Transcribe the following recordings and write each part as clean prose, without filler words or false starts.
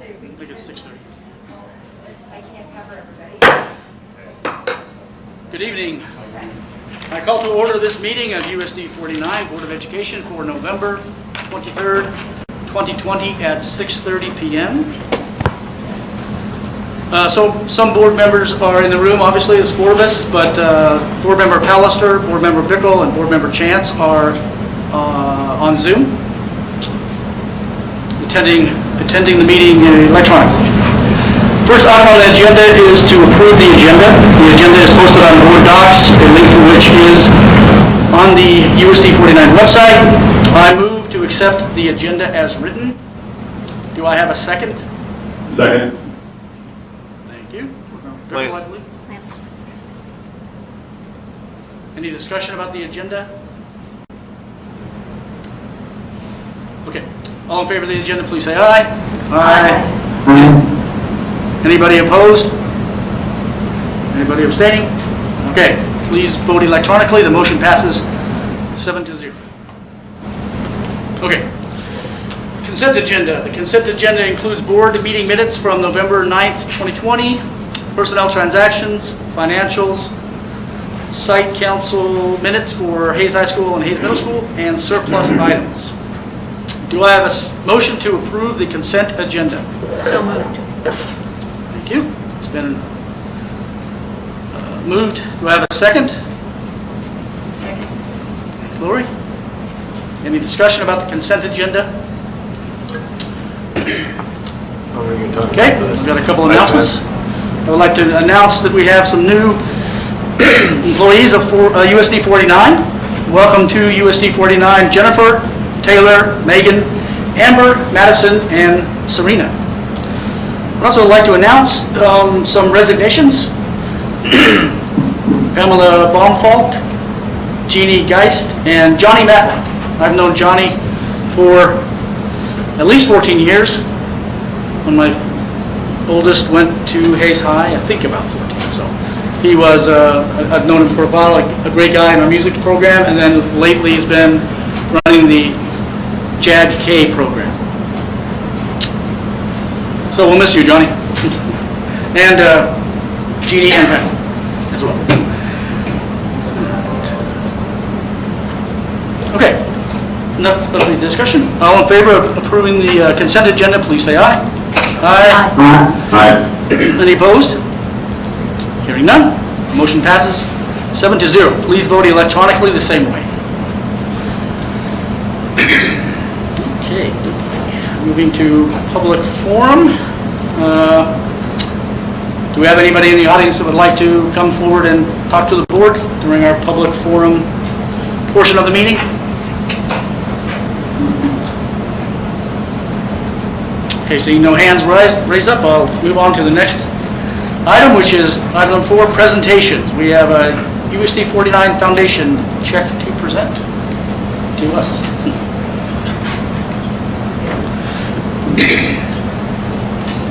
think it's 6:30. I can't cover everybody. Good evening. I call to order this meeting of USD 49 Board of Education for November 23rd, 2020 at 6:30 p.m. So some board members are in the room. Obviously, there's 4 of us, but Board Member Pallister, Board Member Bickle, and Board Member Chance are on Zoom, attending the meeting electronically. First item on the agenda is to approve the agenda. The agenda is posted on Board Docs, a link to which is on the USD 49 website. I move to accept the agenda as written. Do I have a second? Second. Thank you. Please. I believe. Lance. Any discussion about the agenda? Okay. All in favor of the agenda, please say aye. Aye. Anybody opposed? Anybody abstaining? Okay. Please vote electronically. The motion passes 7-0. Okay. Consent agenda. The consent agenda includes board meeting minutes from November 9th, 2020, personnel transactions, financials, site council minutes for Hayes High School and Hayes Middle School, and surplus items. Do I have a motion to approve the consent agenda? So moved. Thank you. It's been moved. Do I have a second? Second. Lori? Any discussion about the consent agenda? Okay, we've got a couple announcements. I would like to announce that we have some new employees of USD 49. Welcome to USD 49, Jennifer, Taylor, Megan, Amber, Madison, and Serena. I'd also like to announce some resignations. Pamela Baumfalk, Jeannie Geist, and Johnny Matlock. I've known Johnny for at least 14 years. When my oldest went to Hayes High, I think about 14. So he was, I've known him for a while, a great guy in our music program, and then lately he's been running the JAG-K program. So we'll miss you, Johnny. And Jeannie and Pat as well. Okay, enough of the discussion. All in favor of approving the consent agenda, please say aye. Aye. Aye. Any opposed? Hearing none, motion passes 7-0. Please vote electronically the same way. Okay, moving to public forum. Do we have anybody in the audience that would like to come forward and talk to the board during our public forum portion of the meeting? Okay, seeing no hands raised up, I'll move on to the next item, which is item number 4, presentations. We have a USD 49 Foundation check to present to us.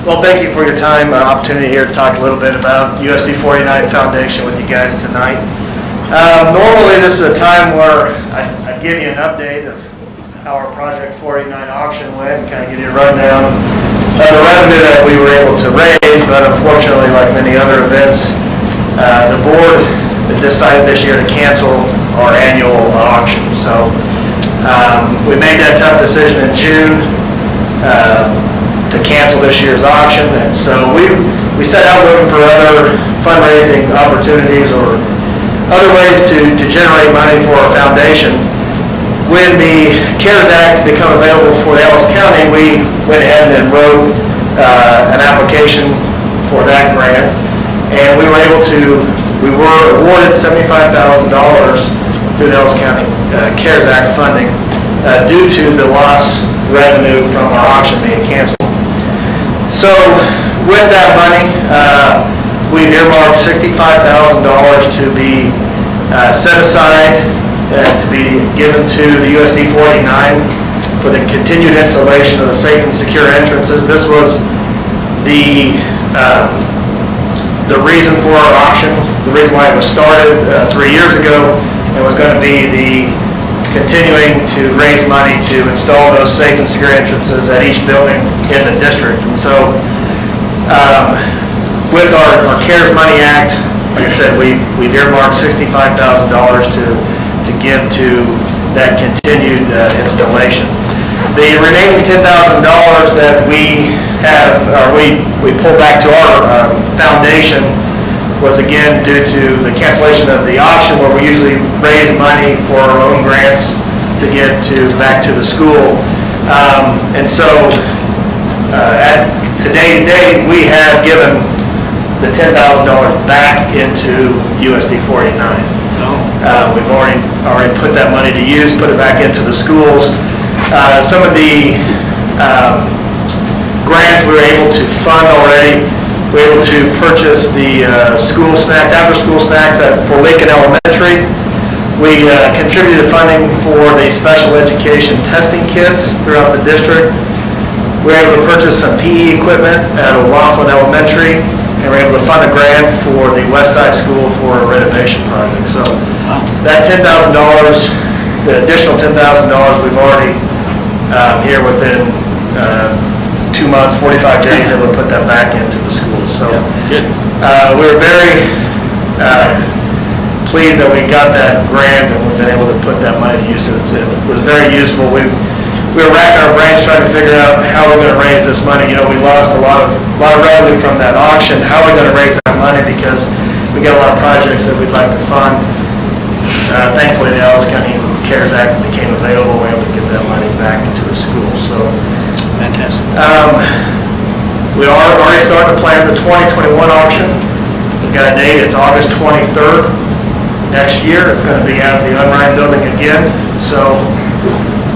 Well, thank you for your time and opportunity here to talk a little bit about USD 49 Foundation with you guys tonight. Normally this is a time where I give you an update of how our Project 49 auction went and kind of give you a rundown of the revenue that we were able to raise, but unfortunately, like many other events, the board decided this year to cancel our annual auction. So we made that tough decision in June to cancel this year's auction, and so we set out looking for other fundraising opportunities or other ways to generate money for our foundation. When the CARES Act became available for Ellis County, we went ahead and wrote an application for that grant, and we were awarded $75,000 through the Ellis County CARES Act funding due to the lost revenue from our auction being canceled. So with that money, we've earmarked $65,000 to be set aside to be given to the USD 49 for the continued installation of the safe and secure entrances. This was the reason for our auction, the reason why it was started 3 years ago. It was going to be the continuing to raise money to install those safe and secure entrances at each building in the district. And so with our CARES Money Act, like I said, we've earmarked $65,000 to give to that continued installation. The remaining $10,000 that we have, or we pulled back to our foundation was again due to the cancellation of the auction where we usually raise money for our own grants to get back to the school. And so at today's date, we have given the $10,000 back into USD 49. We've already put that money to use, put it back into the schools. Some of the grants we were able to fund already. We were able to purchase the school snacks, after-school snacks for Lincoln Elementary. We contributed funding for the special education testing kits throughout the district. We were able to purchase some PE equipment at O'Laughlin Elementary, and we were able to fund a grant for the West Side School for a renovation project. So that $10,000, the additional $10,000 we've already here within 2 months, 45 days, able to put that back into the schools. So we were very pleased that we got that grant and we've been able to put that money to use. It was very useful. We were racking our brains trying to figure out how we're going to raise this money. You know, we lost a lot of revenue from that auction. How are we going to raise that money? Because we got a lot of projects that we'd like to fund. Thankfully, the Ellis County CARES Act became available. We were able to get that money back into the schools. So Fantastic. we are already starting to plan the 2021 auction. We've got a date. It's August 23rd next year. It's going to be at the Unrein Building again. So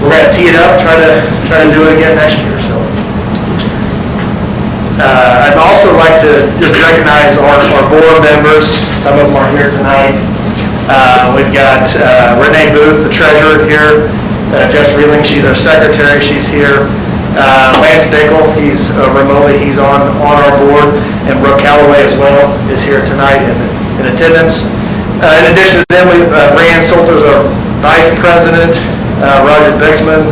we're going to tee it up, try to do it again next year. So I'd also like to just recognize our board members. Some of them are here tonight. We've got Renee Booth, the treasurer here. Jess Reeling, she's our secretary. She's here. Lance Dickel, he's remotely, he's on our board. And Brooke Calloway as well is here tonight in attendance. In addition to them, Brianne Solter's our vice president. Roger Bixman,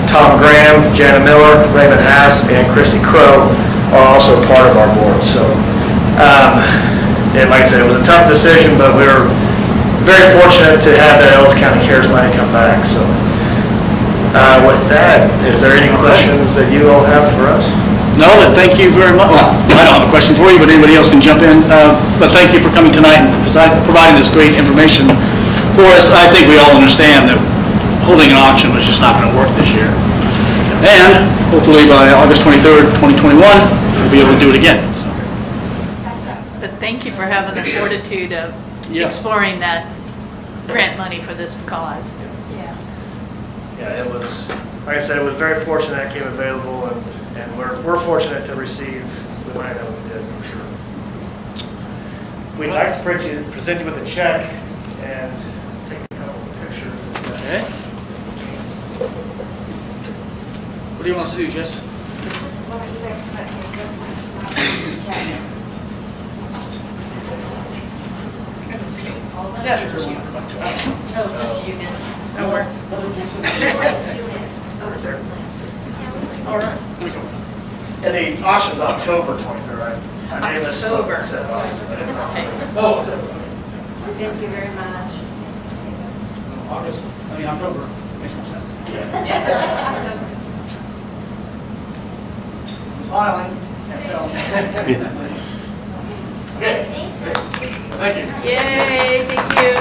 Tom Graham, Jana Miller, Raymond Haas, and Chrissy Crow are also part of our board. So, and like I said, it was a tough decision, but we were very fortunate to have that Ellis County CARES money come back. So, with that, is there any questions that you all have for us? No, but thank you very much. Well, I don't have a question for you, but anybody else can jump in. But thank you for coming tonight and providing this great information for us. I think we all understand that holding an auction was just not going to work this year. And hopefully by August 23rd, 2021, we'll be able to do it again. So. But thank you for having the fortitude of exploring that grant money for this cause. Yeah, it was, like I said, it was very fortunate that it came available, and we're fortunate to receive the money that we did, for sure. We'd like to present you with a check and take a couple of pictures. Okay. What do you want us to do, Jess? Yeah, sure. Oh, just you then. That works. All right. And the auction's October 23rd, right? October. Okay. Oh, Thank you very much. August, October, makes more sense. Smiling. Okay. Thank you. Yay, thank you.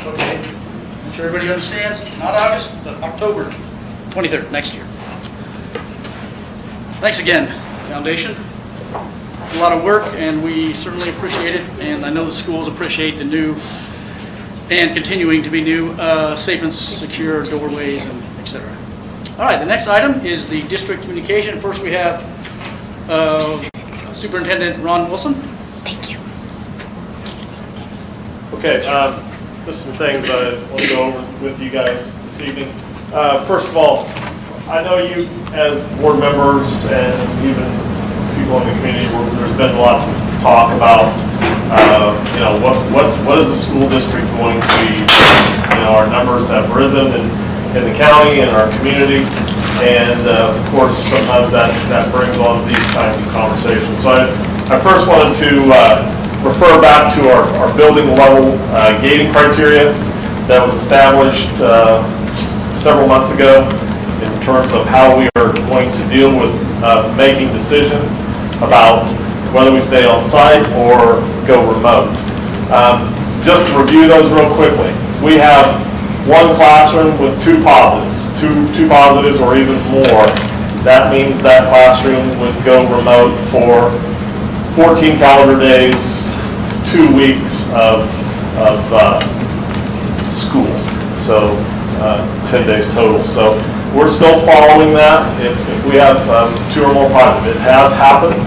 Okay. I'm sure everybody understands, not August, but October 23rd, next year. Thanks again, Foundation. A lot of work, and we certainly appreciate it, and I know the schools appreciate the new and continuing to be new safe and secure doorways and et cetera. All right, the next item is the district communication. First we have Superintendent Ron Wilson. Thank you. Okay, just some things I want to go over with you guys this evening. First of all, I know you as board members and even people in the community, there's been lots of talk about, what is the school district going to be? Our numbers have risen in the county and our community, and of course, sometimes that brings on these kinds of conversations. So I first wanted to refer back to our building level gating criteria that was established several months ago in terms of how we are going to deal with making decisions about whether we stay on site or go remote. Just to review those real quickly, we have one classroom with two positives, two positives or even more. That means that classroom would go remote for 14 calendar days, 2 weeks of school, so 10 days total. So we're still following that if we have two or more positive. It has happened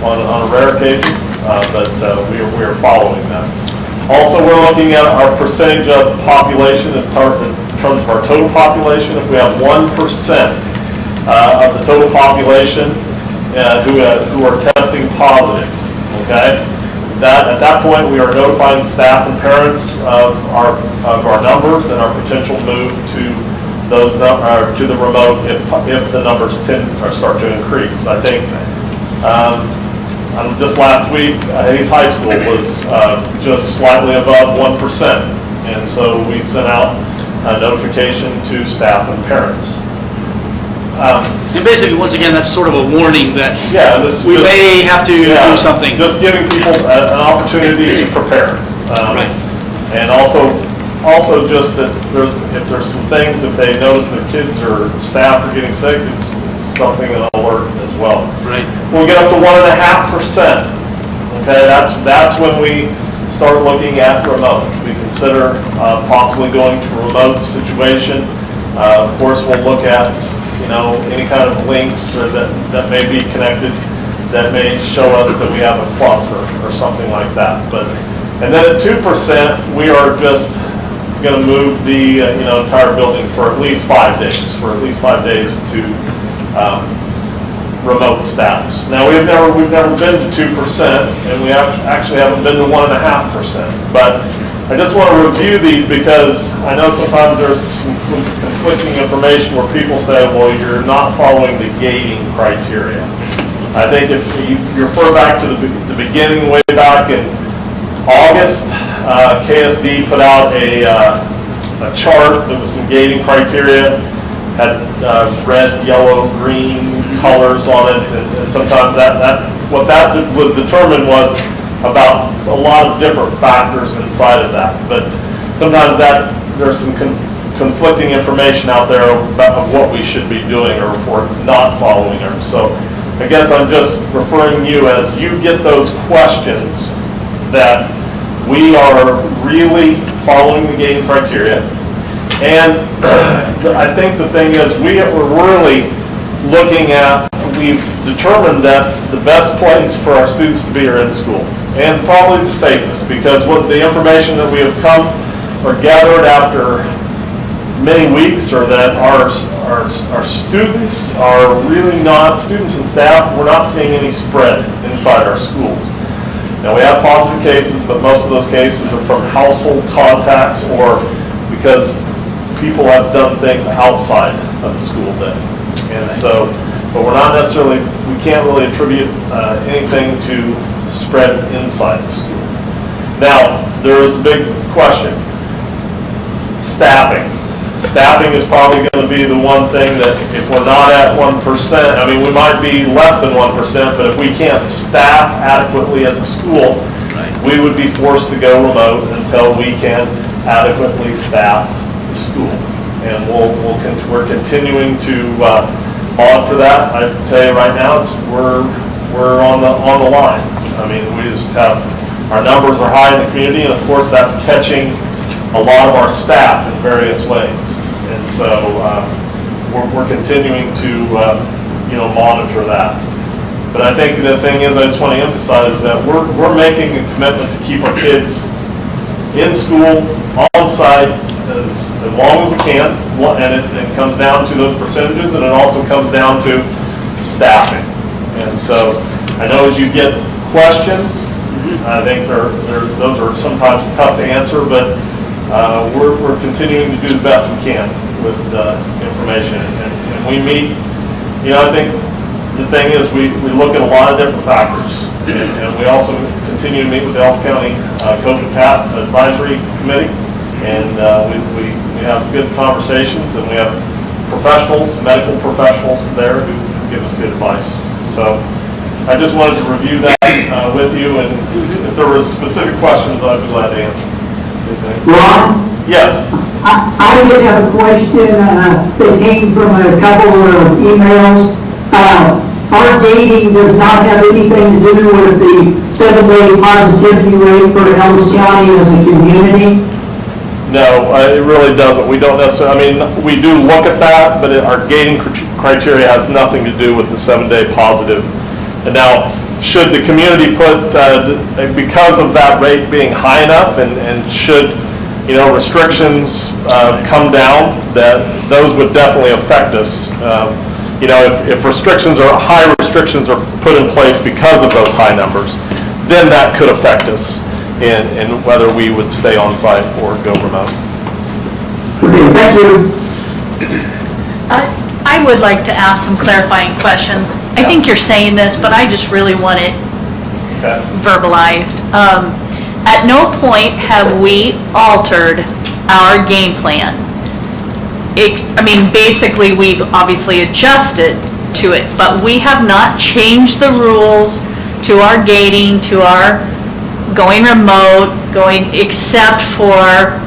on a rare occasion, but we are following that. Also, we're looking at our percentage of population in terms of our total population. If we have 1% of the total population who are testing positive, okay? At that point, we are notifying staff and parents of our numbers and our potential move to to the remote if the numbers start to increase. I think just last week, Hayes High School was just slightly above 1%, and so we sent out a notification to staff and parents. And basically, once again, that's sort of a warning that we just, may have to do something. Just giving people an opportunity to prepare. Right. And also just that if there's some things, if they notice their kids or staff are getting sick, it's something an alert as well. Right. When we get up to 1.5%, okay, that's when we start looking at remote. We consider possibly going to a remote situation. Of course, we'll look at any kind of links or that may be connected that may show us that we have a cluster or something like that. And then at 2%, we are just going to move the entire building for at least 5 days, to remote status. Now we've never been to 2%, and we actually haven't been to 1.5%. But I just want to review these because I know sometimes there's some conflicting information where people say, well, you're not following the gating criteria. I think if you refer back to the beginning, way back in August, KSD put out a chart that was some gating criteria, had red, yellow, green colors on it, and sometimes what that was determined was about a lot of different factors inside of that. But sometimes there's some conflicting information out there of what we should be doing or if we're not following them. So I guess I'm just referring you as you get those questions that we are really following the gating criteria. And I think the thing is we're really looking at, we've determined that the best place for our students to be are in school. And probably the safest, because what the information that we have come or gathered after many weeks are that our students are really not, students and staff, we're not seeing any spread inside our schools. Now we have positive cases, but most of those cases are from household contacts or because people have done things outside of the school day. And so, but we're not necessarily, we can't really attribute anything to spread inside the school. Now, there is a big question. Staffing. Staffing is probably going to be the one thing that if we're not at 1%, I mean, we might be less than 1%, but if we can't staff adequately at the school, we would be forced to go remote until we can adequately staff the school. And we're continuing to monitor that. I tell you right now, we're on the line. I mean, we just have, our numbers are high in the community, and of course that's catching a lot of our staff in various ways. And so we're continuing to monitor that. But I think the thing is, I just want to emphasize that we're making a commitment to keep our kids in school, on site, as long as we can, and it comes down to those percentages, and it also comes down to staffing. And so I know as you get questions, I think those are sometimes tough to answer, but we're continuing to do the best we can with the information. And we meet, I think the thing is we look at a lot of different factors. And we also continue to meet with the Ellis County COVID Task Advisory Committee. And we have good conversations, and we have professionals, medical professionals there who give us good advice. So I just wanted to review that with you, and if there were specific questions, I'd be glad to answer. Ron? Yes. I did have a question that came from a couple of emails. Our dating does not have anything to do with the 7-day positivity rate for Ellis County as a community. No, it really doesn't. We don't necessarily, we do look at that, but our gating criteria has nothing to do with the 7-day positive. And now, should the community put, because of that rate being high enough, and should, restrictions come down, that those would definitely affect us. If high restrictions are put in place because of those high numbers, then that could affect us in whether we would stay on site or go remote. Okay, thank you. I would like to ask some clarifying questions. I think you're saying this, but I just really want it Okay. verbalized. At no point have we altered our game plan. Basically, we've obviously adjusted to it, but we have not changed the rules to our gating, to our going remote, except for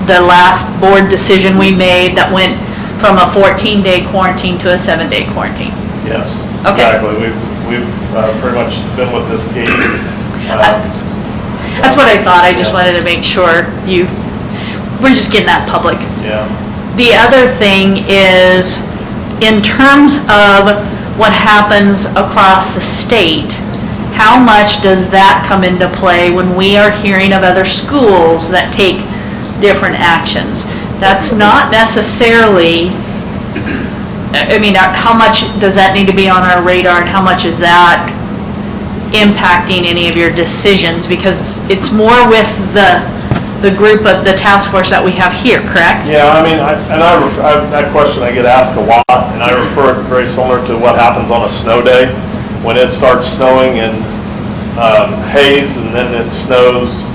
the last board decision we made that went from a 14-day quarantine to a 7-day quarantine. Yes, Okay. exactly. We've pretty much been with this gating. That's what I thought. I just wanted to make sure we're just getting that public. Yeah. The other thing is, in terms of what happens across the state, how much does that come into play when we are hearing of other schools that take different actions? That's not necessarily, how much does that need to be on our radar, and how much is that impacting any of your decisions? Because it's more with the group of the task force that we have here, correct? Yeah, that question I get asked a lot, and I refer it very similar to what happens on a snow day. When it starts snowing in Hayes, and then it snows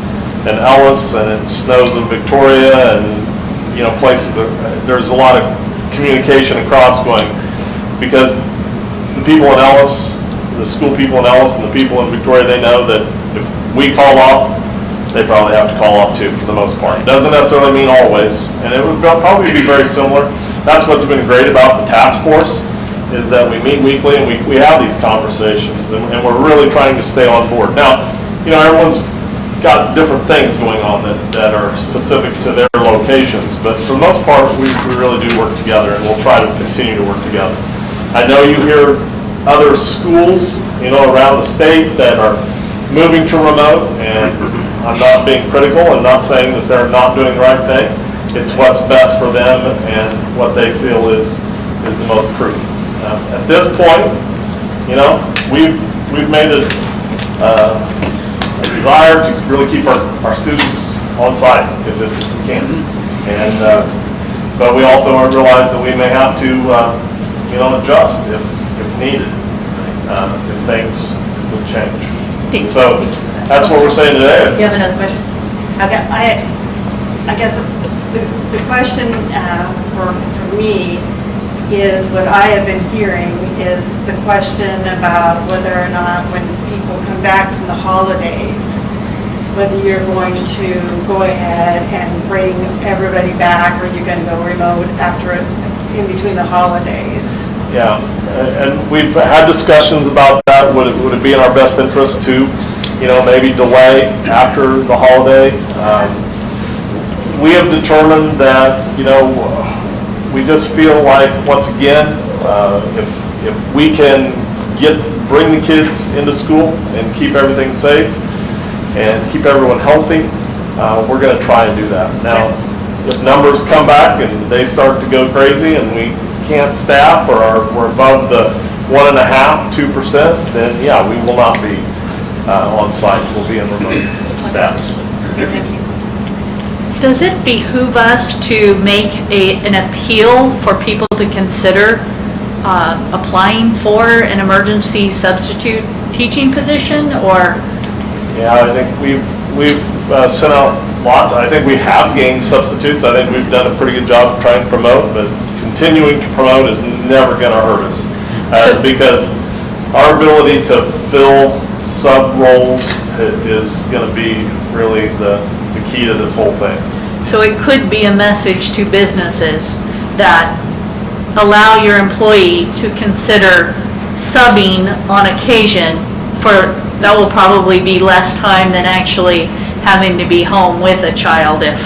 in Ellis, and it snows in Victoria, and places, there's a lot of communication across going, because the people in Ellis, the school people in Ellis and the people in Victoria, they know that if we call off, they probably have to call off too, for the most part. It doesn't necessarily mean always, and it would probably be very similar. That's what's been great about the task force, is that we meet weekly and we have these conversations, and we're really trying to stay on board. Now, everyone's got different things going on that are specific to their locations, but for the most part, we really do work together, and we'll try to continue to work together. I know you hear other schools, around the state that are moving to remote, and I'm not being critical and not saying that they're not doing the right thing. It's what's best for them and what they feel is the most prudent. At this point, we've made a desire to really keep our students on site if we can. And but we also realize that we may have to adjust if needed, if things would change. So that's what we're saying today. You have another question? Okay, I guess the question for me is, what I have been hearing is the question about whether or not when people come back from the holidays, whether you're going to go ahead and bring everybody back, or you're going to go remote in between the holidays. Yeah, and we've had discussions about that. Would it be in our best interest to, maybe delay after the holiday? We have determined that, we just feel like, once again, if we can bring the kids into school and keep everything safe and keep everyone healthy, we're going to try and do that. Now, if numbers come back and they start to go crazy and we can't staff, or we're above the 1.5%, 2%, then yeah, we will not be on site. We'll be in remote status. Does it behoove us to make an appeal for people to consider applying for an emergency substitute teaching position, or? Yeah, I think we've sent out lots. I think we have gained substitutes. I think we've done a pretty good job of trying to promote, but continuing to promote is never going to hurt us. Because our ability to fill sub roles is going to be really the key to this whole thing. So it could be a message to businesses that allow your employee to consider subbing on occasion for, that will probably be less time than actually having to be home with a child if,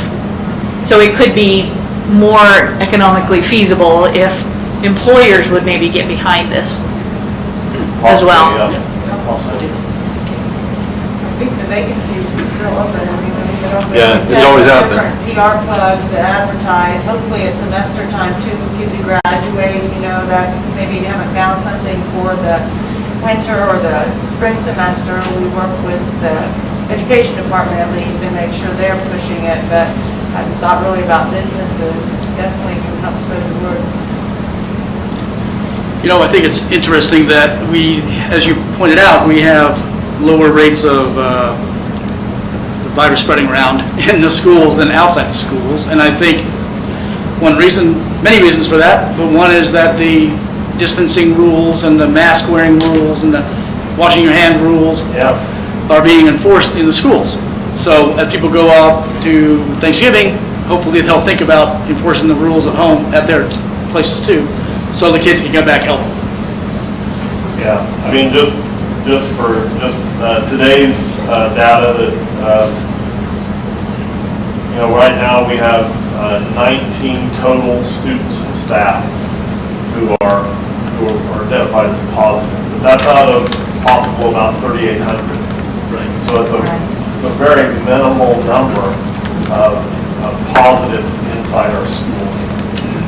so it could be more economically feasible if employers would maybe get behind this as well. Possibly, yeah. Possibly. I think the vacancy is still open. I mean, when we get over Yeah, it's always out there. PR plugs to advertise, hopefully at semester time too, kids who graduate, that maybe haven't found something for the winter or the spring semester. We work with the education department at least and make sure they're pushing it, but I thought really about businesses, definitely can help spread the word. I think it's interesting that we, as you pointed out, we have lower rates of the virus spreading around in the schools than outside the schools. And I think one reason, many reasons for that, but one is that the distancing rules and the mask wearing rules and the washing your hand rules are being enforced in the schools. So as people go out to Thanksgiving, hopefully they'll think about enforcing the rules at home at their places too, so the kids can get back healthy. Yeah, I mean, just for today's data that, right now we have 19 total students and staff who are identified as positive. But that's out of possible about 3,800. Right. So it's a very minimal number of positives inside our school.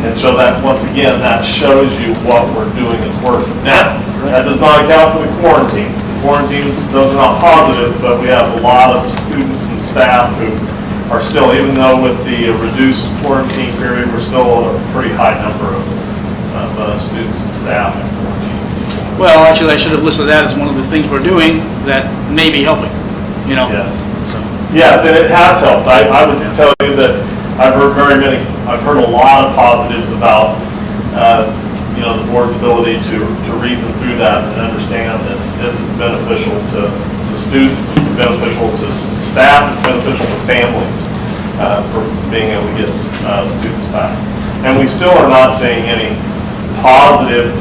And so that, once again, that shows you what we're doing is working. Now, that does not account for the quarantines. The quarantines, those are not positive, but we have a lot of students and staff who are still, even though with the reduced quarantine period, we're still at a pretty high number of students and staff in quarantine. Well, actually, I should have listed that as one of the things we're doing that may be helping, Yes. So. Yes, and it has helped. I would tell you that I've heard a lot of positives about, the board's ability to reason through that and understand that this is beneficial to students, it's beneficial to staff, it's beneficial to families for being able to get students back. And we still are not seeing any positive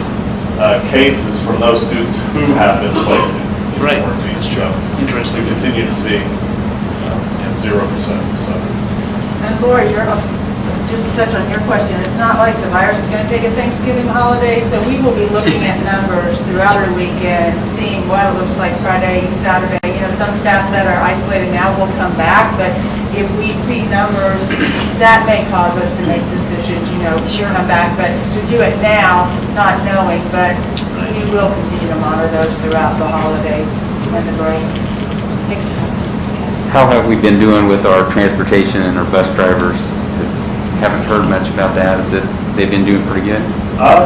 cases from those students who have been placed in quarantine. So Interesting. we continue to see 0%. So. And Laura, just to touch on your question, it's not like the virus is going to take a Thanksgiving holiday, so we will be looking at numbers throughout the weekend, seeing what it looks like Friday, Saturday. Some staff that are isolated now will come back, but if we see numbers, that may cause us to make decisions, to come back. But to do it now, not knowing, but we will continue to monitor those throughout the holiday and the break. Makes sense. How have we been doing with our transportation and our bus drivers? Haven't heard much about that. Is it they've been doing pretty good?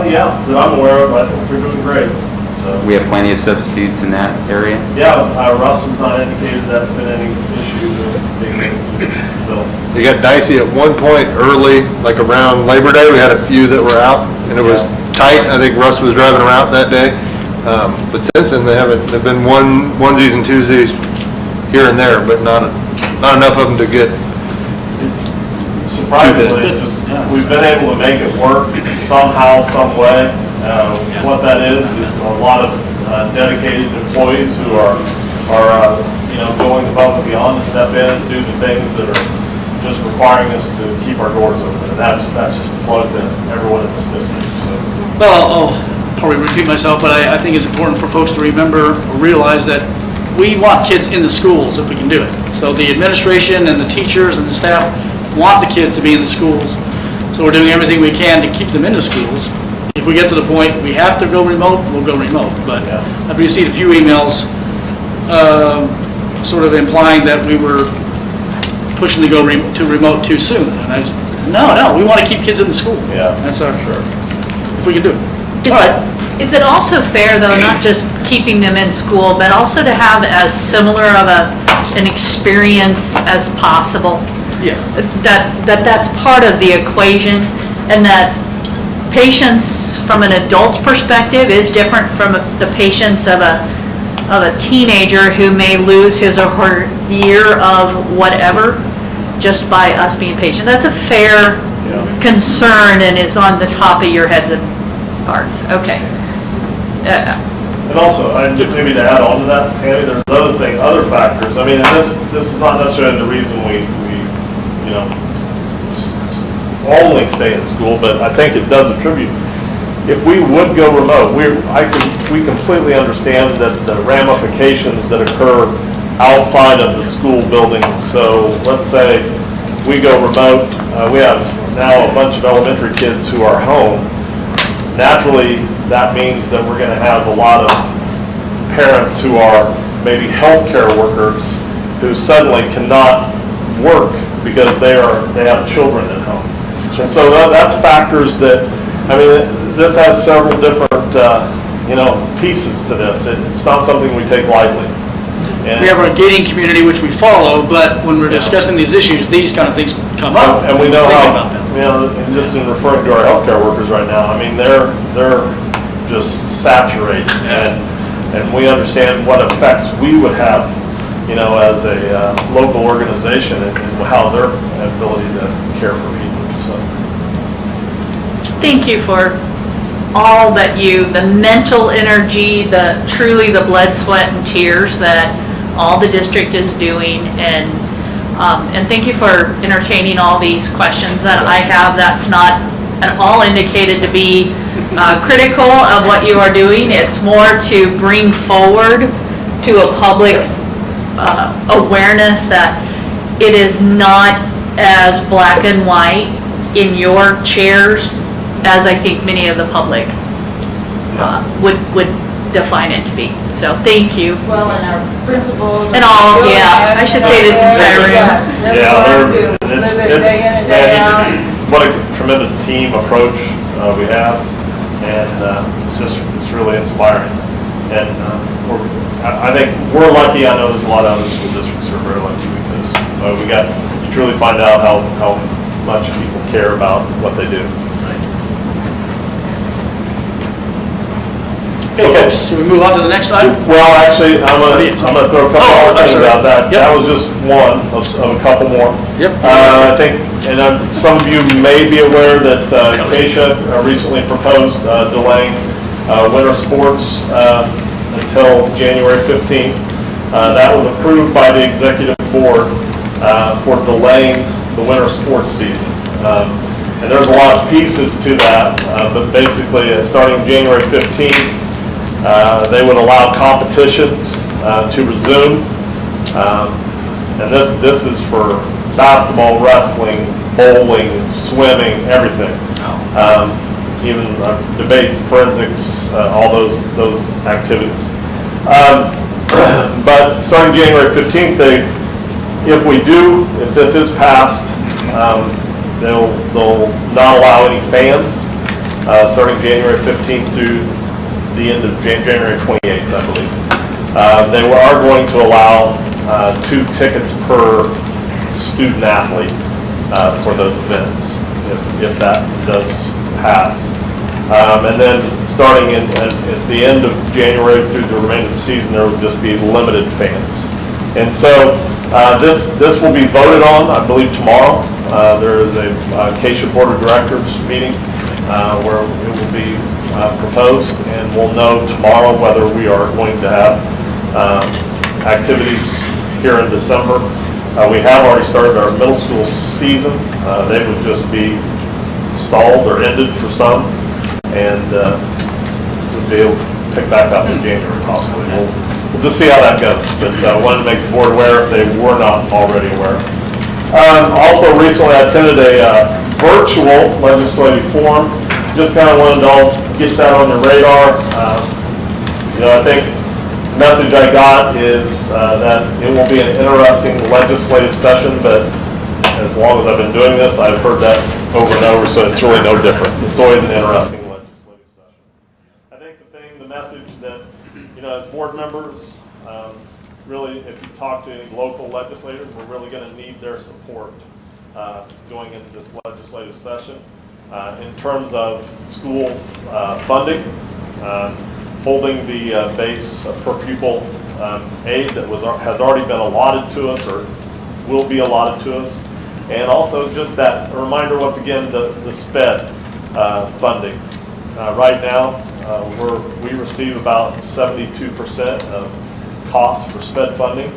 Yeah, that I'm aware of, I think we're doing great. So We have plenty of substitutes in that area. yeah, Russ has not indicated that's been any issue with being able to fill. It got dicey at one point early, like around Labor Day. We had a few that were out, and it was tight. I think Russ was driving around that day. But since then, they've been onesies and twosies here and there, but not enough of them to get. Surprisingly, it's just, we've been able to make it work somehow, some way. What that is a lot of dedicated employees who are going above and beyond to step in and do the things that are just requiring us to keep our doors open. And that's just a plug to everyone in this district. So. Well, I'll probably repeat myself, but I think it's important for folks to remember or realize that we want kids in the schools if we can do it. So the administration and the teachers and the staff want the kids to be in the schools. So we're doing everything we can to keep them in the schools. If we get to the point we have to go remote, we'll go remote. But I've received a few emails sort of implying that we were pushing to go to remote too soon. And I just, no, we want to keep kids in the school. Yeah. That's our, if we can do it. All right. Is it also fair, though, not just keeping them in school, but also to have as similar of an experience as possible? Yeah. That's part of the equation, and that patience from an adult's perspective is different from the patience of a teenager who may lose his or her year of whatever just by us being patient. That's a fair concern and is on the top of your heads and hearts. Okay. And also, maybe to add on to that, Andy, there's other factors. I mean, and this is not necessarily the reason we only stay in school, but I think it does attribute. If we would go remote, we completely understand that the ramifications that occur outside of the school building. So let's say we go remote, we have now a bunch of elementary kids who are home. Naturally, that means that we're going to have a lot of parents who are maybe healthcare workers who suddenly cannot work because they have children at home. And so that's factors that, I mean, this has several different, pieces to this. It's not something we take lightly. And We have our gating community, which we follow, but when we're discussing these issues, these kind of things come up. And we know Thinking how, about them. and just in referring to our healthcare workers right now, I mean, they're just saturated. And we understand what effects we would have, as a local organization and how their ability to care for people, so. Thank you for all that the mental energy, truly the blood, sweat, and tears that all the district is doing, and thank you for entertaining all these questions that I have. That's not at all indicated to be critical of what you are doing. It's more to bring forward to a public awareness that it is not as black and white in your chairs as I think many of the public would define it to be. So thank you. Well, and our principals. And all, yeah, I should say this entire room. Yes, they're the ones who it's, live it day in and day out. what a tremendous team approach we have, and it's really inspiring. And I think we're lucky. I know there's a lot of other school districts who are very lucky because you truly find out how much people care about what they do. Okay, so we move on to the next item? Well, actually, I'm gonna throw a couple Oh, more things sorry. out. That was just one of a couple more. Yep. I think, and some of you may be aware that Acacia recently proposed delaying winter sports until January 15th. That was approved by the executive board for delaying the winter sports season. And there's a lot of pieces to that, but basically, starting January 15th, they would allow competitions to resume. And this is for basketball, wrestling, bowling, swimming, everything. Even debate, forensics, all those activities. But starting January 15th, if this is passed, they'll not allow any fans starting January 15th through the end of January 28th, I believe. They are going to allow 2 tickets per student athlete for those events, if that does pass. And then starting at the end of January through the remainder of the season, there will just be limited fans. And so this will be voted on, I believe, tomorrow. There is a Acacia Board of Directors meeting where it will be proposed, and we'll know tomorrow whether we are going to have activities here in December. We have already started our middle school seasons. They would just be stalled or ended for some, and we'll be able to pick back up in January possibly. We'll just see how that goes, but I wanted to make the board aware if they were not already aware. Also, recently I attended a virtual legislative forum just kind of wanted to all get that on your radar. I think the message I got is that it will be an interesting legislative session, but as long as I've been doing this, I've heard that over and over, so it's really no different. It's always an interesting legislative session. I think the message that, as board members, really, if you talk to any local legislators, we're really going to need their support going into this legislative session. In terms of school funding, holding the base per pupil aid that has already been allotted to us or will be allotted to us. And also just that, a reminder once again, the SPED funding. Right now, we receive about 72% of costs for SPED funding.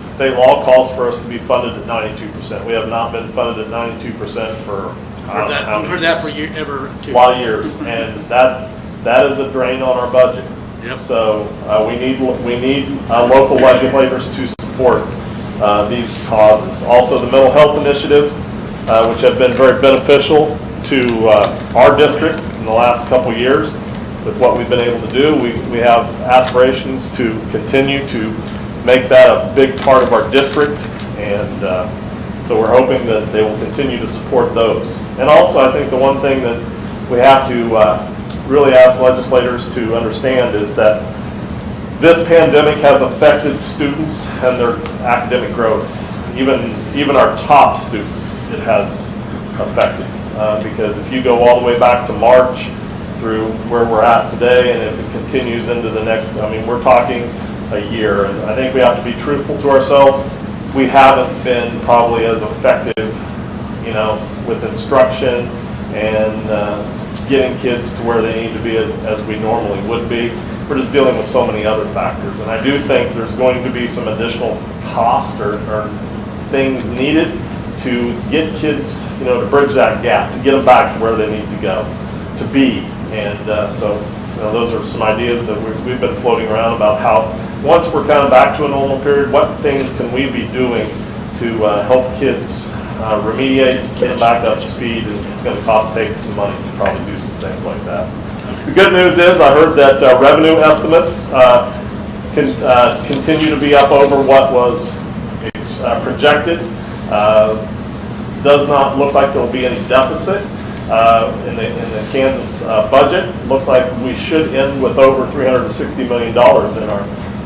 State law calls for us to be funded at 92%. We have not been funded at 92% for I've heard that for a lot of years, and that is a drain on our budget. Yep. So we need local legislators to support these causes. Also, the mental health initiatives, which have been very beneficial to our district in the last couple years. With what we've been able to do, we have aspirations to continue to make that a big part of our district, and so we're hoping that they will continue to support those. And also, I think the one thing that we have to really ask legislators to understand is that this pandemic has affected students and their academic growth. Even our top students, it has affected. Because if you go all the way back to March through where we're at today, and if it continues into the next, we're talking a year. And I think we have to be truthful to ourselves. We haven't been probably as effective, with instruction and getting kids to where they need to be as we normally would be. We're just dealing with so many other factors. And I do think there's going to be some additional cost or things needed to get kids, to bridge that gap, to get them back to where they need to go, to be. And so those are some ideas that we've been floating around about how, once we're kind of back to a normal period, what things can we be doing to help kids remediate, get them back up to speed, and it's going to take some money to probably do some things like that. The good news is I heard that revenue estimates can continue to be up over what was projected. Does not look like there will be any deficit in the Kansas budget. Looks like we should end with over $360 million in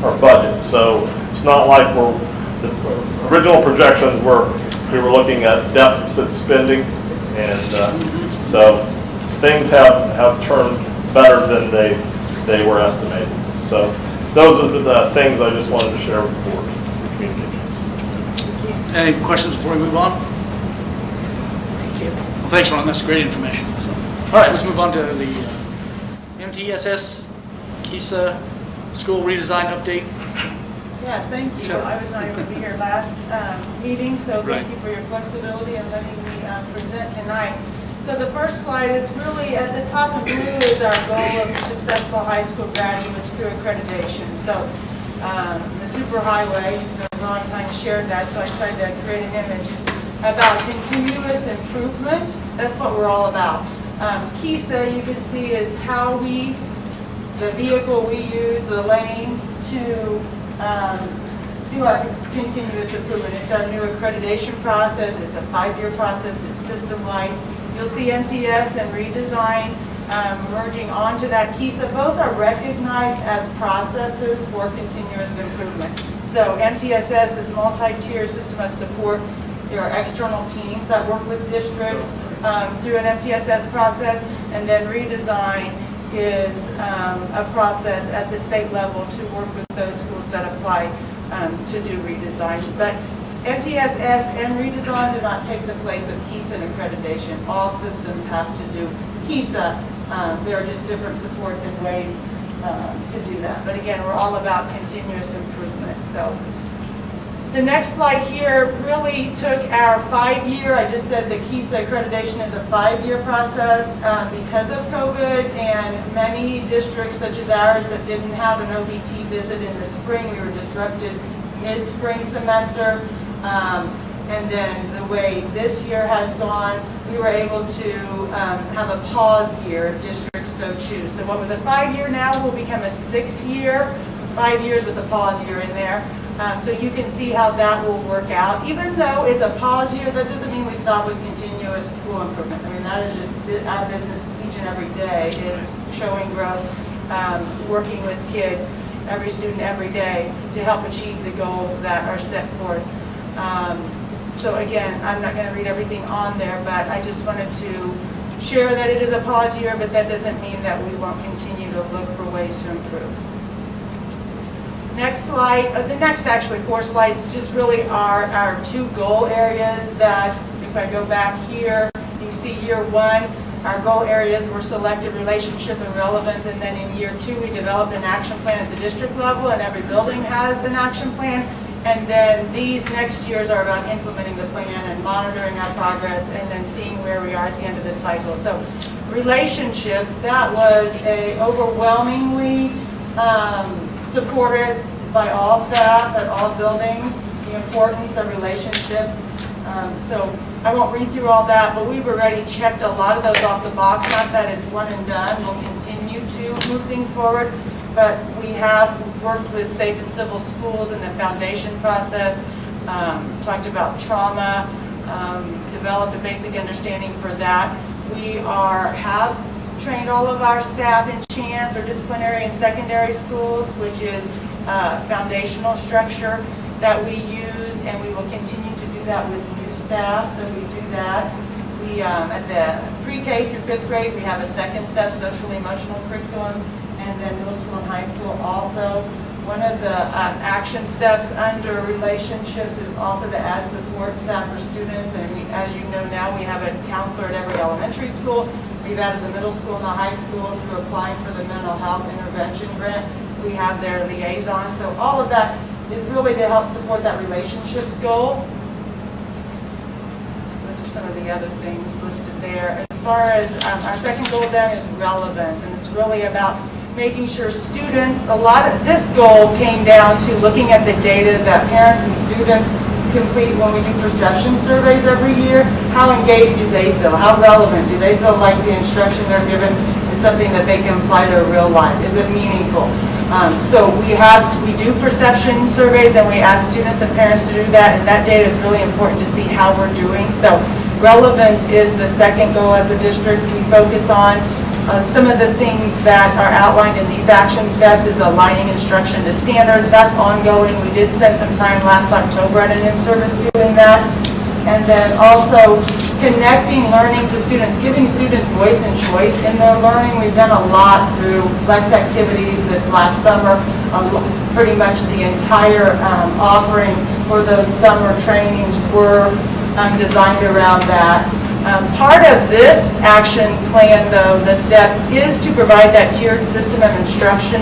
our budget. So it's not like the original projections we were looking at deficit spending, and so things have turned better than they were estimated. So those are the things I just wanted to share with the board for communications. Any questions before we move on? Thank you. Well, thanks, Ron. That's great information. So, all right, let's move on to the MTSS KISA school redesign update. Yes, thank you. Sure. I was not able to be here last meeting, so Right. thank you for your flexibility and letting me present tonight. So the first slide is really, at the top in blue is our goal of successful high school graduates through accreditation. So the superhighway, Ron kind of shared that, so I tried to create an image about continuous improvement. That's what we're all about. KISA, you can see, is how the vehicle we use, the lane, to do our continuous improvement. It's our new accreditation process. It's a 5-year process. It's system-wide. You'll see MTS and Redesign merging onto that KISA. Both are recognized as processes for continuous improvement. So MTSS is multi-tier system of support. There are external teams that work with districts through an MTSS process, and then Redesign is a process at the state level to work with those schools that apply to do redesign. But MTSS and Redesign do not take the place of KISA and accreditation. All systems have to do KISA. There are just different supports and ways to do that. But again, we're all about continuous improvement. So the next slide here really took our 5-year, I just said the KISA accreditation is a 5-year process because of COVID, and many districts such as ours that didn't have an OBT visit in the spring, we were disrupted mid-spring semester. And then the way this year has gone, we we were able to have a pause year if districts so choose. So what was a 5-year now will become a 6-year, 5 years with a pause year in there. So you can see how that will work out. Even though it's a pause year, that doesn't mean we stop with continuous school improvement. I mean, that is just our business each and every day is showing growth, working with kids, every student every day to help achieve the goals that are set forth. So again, I'm not going to read everything on there, but I just wanted to share that it is a pause year, but that doesn't mean that we won't continue to look for ways to improve. Next slide, the next actually 4 slides just really are our 2 goal areas that, if I go back here, you see year 1, our goal areas were selected, relationship and relevance, and then in year 2 we developed an action plan at the district level, and every building has an action plan. And then these next years are about implementing the plan and monitoring our progress and then seeing where we are at the end of this cycle. So relationships, that was a overwhelmingly supported by all staff at all buildings, the importance of relationships. So I won't read through all that, but we've already checked a lot of those off the box. Not that it's one and done. We'll continue to move things forward, but we have worked with Safe and Civil Schools in the foundation process, talked about trauma, developed a basic understanding for that. We have trained all of our staff in chance or disciplinary and secondary schools, which is foundational structure that we use, and we will continue to do that with new staff, so we do that. We, at the pre-K through 5th grade, we have a second step social emotional curriculum, and then middle school and high school also. One of the action steps under relationships is also to add support staff for students, and as you know now, we have a counselor at every elementary school. We've added the middle school and the high school through applying for the mental health intervention grant. We have their liaison, so all of that is really to help support that relationships goal. Those are some of the other things listed there. As far as our second goal then is relevance, and it's really about making sure students, a lot of this goal came down to looking at the data that parents and students complete when we do perception surveys every year. How engaged do they feel? How relevant? Do they feel like the instruction they're given is something that they can apply to real life? Is it meaningful? So we do perception surveys, and we ask students and parents to do that, and that data is really important to see how we're doing. So relevance is the second goal as a district. We focus on some of the things that are outlined in these action steps is aligning instruction to standards. That's ongoing. We did spend some time last October at an in-service doing that. And then also connecting learning to students, giving students voice and choice in their learning. We've done a lot through flex activities this last summer. Pretty much the entire offering for those summer trainings were designed around that. Part of this action plan, though, the steps, is to provide that tiered system of instruction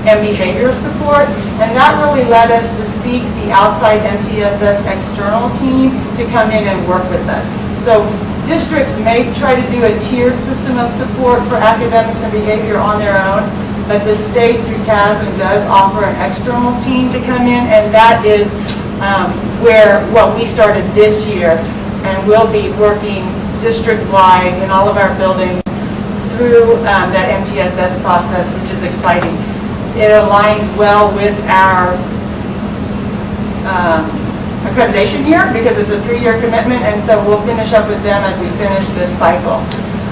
and behavior support, and that really led us to seek the outside MTSS external team to come in and work with us. So districts may try to do a tiered system of support for academics and behavior on their own, but the state through TASM does offer an external team to come in, and that is what we started this year, and we'll be working district-wide in all of our buildings through that MTSS process, which is exciting. It aligns well with our accreditation year because it's a 3-year commitment, and so we'll finish up with them as we finish this cycle.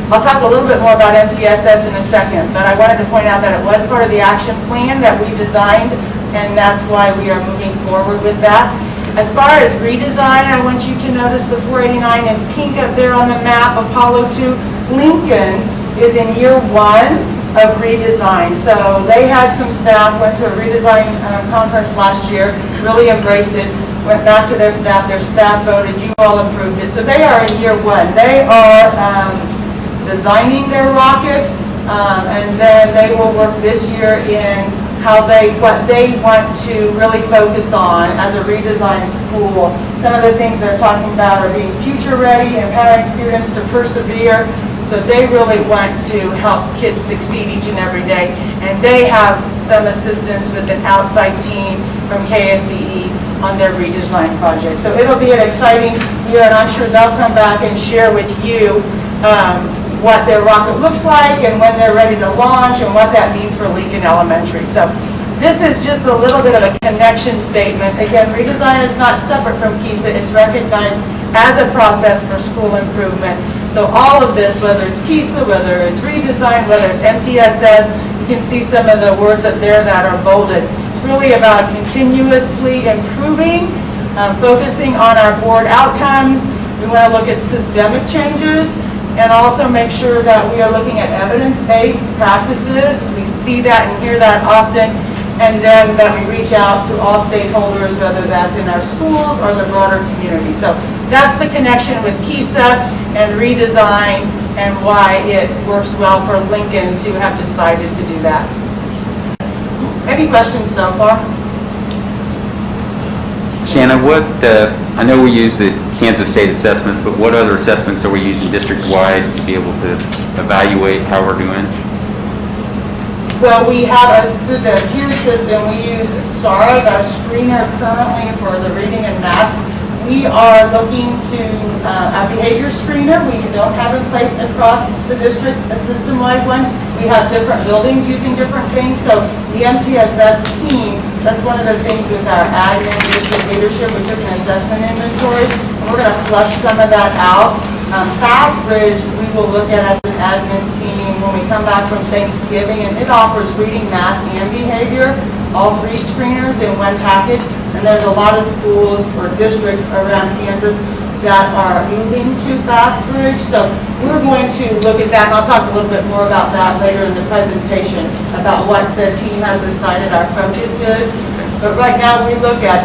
I'll talk a little bit more about MTSS in a second, but I wanted to point out that it was part of the action plan that we designed, and that's why we are moving forward with that. As far as redesign, I want you to notice the 489 in pink up there on the map, Apollo 2. Lincoln is in year 1 of redesign. So they had some staff, went to a redesign conference last year, really embraced it, went back to their staff voted, you all approved it. So they are in year 1. They are designing their rocket, and then they will work this year in what they want to really focus on as a redesigned school. Some of the things they're talking about are being future ready, empowering students to persevere. So they really want to help kids succeed each and every day. And they have some assistance with an outside team from KSDE on their redesign project. So it'll be an exciting year, and I'm sure they'll come back and share with you what their rocket looks like and when they're ready to launch and what that means for Lincoln Elementary. So this is just a little bit of a connection statement. Again, redesign is not separate from KISA. It's recognized as a process for school improvement. So all of this, whether it's KISA, whether it's redesign, whether it's MTSS, you can see some of the words up there that are bolded. It's really about continuously improving, focusing on our board outcomes. We want to look at systemic changes and also make sure that we are looking at evidence-based practices. We see that and hear that often. And then that we reach out to all stakeholders, whether that's in our schools or the broader community. So that's the connection with KISA and redesign and why it works well for Lincoln to have decided to do that. Any questions so far? Shanna, I know we use the Kansas State assessments, but what other assessments are we using district-wide to be able to evaluate how we're doing? Well, we have, through the tiered system, we use STAR as our screener currently for the reading and math. We are looking to a behavior screener. We don't have in place across the district a system-wide one. We have different buildings using different things. So the MTSS team, that's one of the things with our admin district leadership. We took an assessment inventory, and we're going to flush some of that out. FastBridge, we will look at as an admin team when we come back from Thanksgiving, and it offers reading, math, and behavior, all three screeners in one package. And there's a lot of schools or districts around Kansas that are moving to FastBridge. So we're going to look at that, and I'll talk a little bit more about that later in the presentation, about what the team has decided our focus is. But right now we look at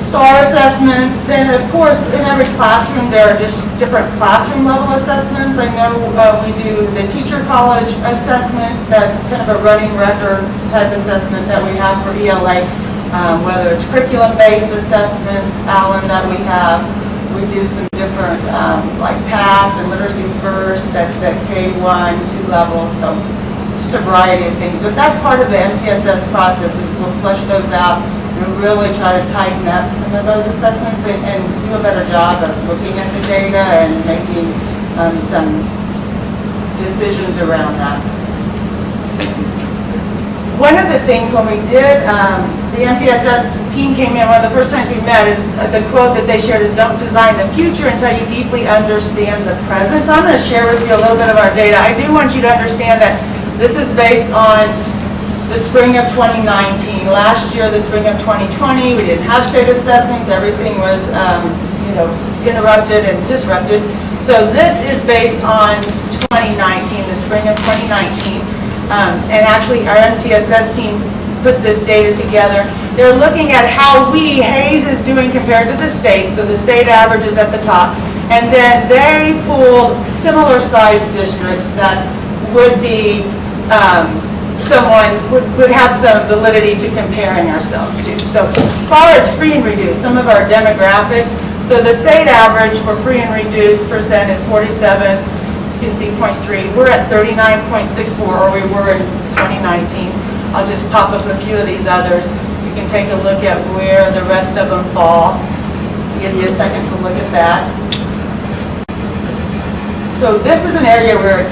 STAR assessments. Then of course in every classroom there are just different classroom level assessments. I know we do the teacher college assessment. That's kind of a running record type assessment that we have for ELA. Whether it's curriculum-based assessments, Alan, that we have. We do some different like PAST and Literacy First at K1, 2 levels. So just a variety of things. But that's part of the MTSS process, is we'll flush those out and really try to tighten up some of those assessments and do a better job of looking at the data and making some decisions around that. One of the things when we did, the MTSS team came in, one of the first times we met, is the quote that they shared is, "Don't design the future until you deeply understand the present." So I'm going to share with you a little bit of our data. I do want you to understand that this is based on the spring of 2019. Last year, the spring of 2020, we didn't have state assessments. Everything was, interrupted and disrupted. So this is based on 2019, the spring of 2019. And actually, our MTSS team put this data together. They're looking at how Hayes is doing compared to the state. So the state average is at the top. And then they pulled similar sized districts that would be someone would have some validity to comparing ourselves to. So as far as free and reduced, some of our demographics, so the state average for free and reduced percent is 47, you can see 0.3. We're at 39.64, or we were in 2019. I'll just pop up a few of these others. You can take a look at where the rest of them fall. Give you a second to look at that. So this is an area where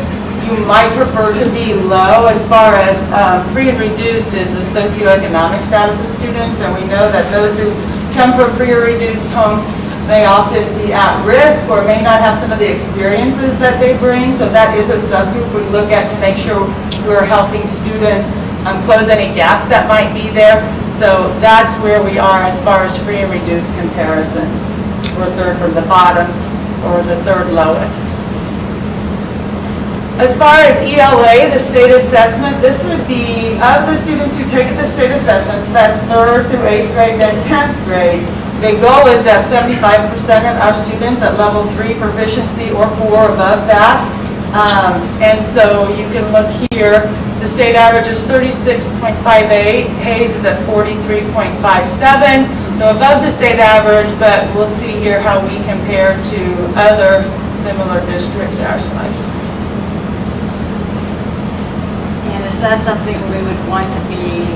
you might prefer to be low. As far as free and reduced is the socioeconomic status of students, and we know that those who come from free or reduced homes may often be at risk or may not have some of the experiences that they bring. So that is a subgroup we look at to make sure we're helping students close any gaps that might be there. So that's where we are as far as free and reduced comparisons. We're third from the bottom, or the third lowest. As far as ELA, the state assessment, this would be of the students who take the state assessments, that's 3rd through 8th grade, then 10th grade. The goal is to have 75% of our students at level 3 proficiency or 4 above that. And so you can look here, the state average is 36.58, Hayes is at 43.57, so above the state average, but we'll see here how we compare to other similar districts our size. And is that something we would want to be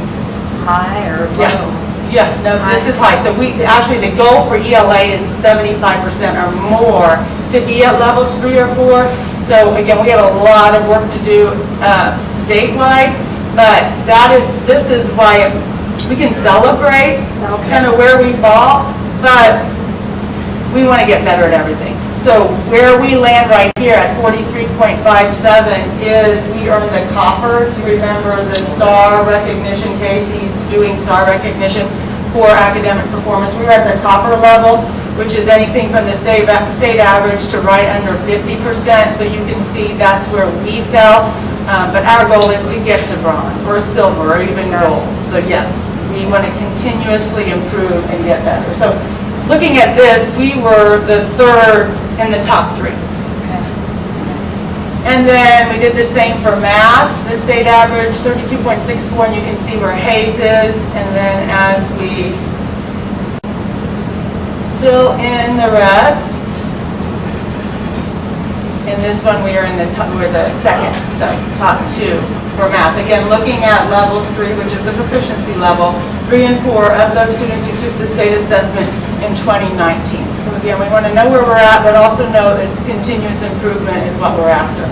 high or low? Yeah. Yeah, no, this is high. So actually, the goal for ELA is 75% or more to be at levels 3 or 4. So again, we have a lot of work to do statewide, but this is why we can celebrate kind of where we fall, but we want to get better at everything. So where we land right here at 43.57 is we earned the copper. If you remember the star recognition case, he's doing star recognition for academic performance. We were at the copper level, which is anything from the state average to right under 50%. So you can see that's where we fell. But our goal is to get to bronze or silver or even gold. So yes, we want to continuously improve and get better. So looking at this, we were the third in the top 3. And then we did the same for math. The state average, 32.64, and you can see where Hayes is. And then as we fill in the rest, in this one we are in the top, we're the second, so top 2 for math. Again, looking at levels 3, which is the proficiency level, 3 and 4 of those students who took the state assessment in 2019. So again, we want to know where we're at, but also know it's continuous improvement is what we're after.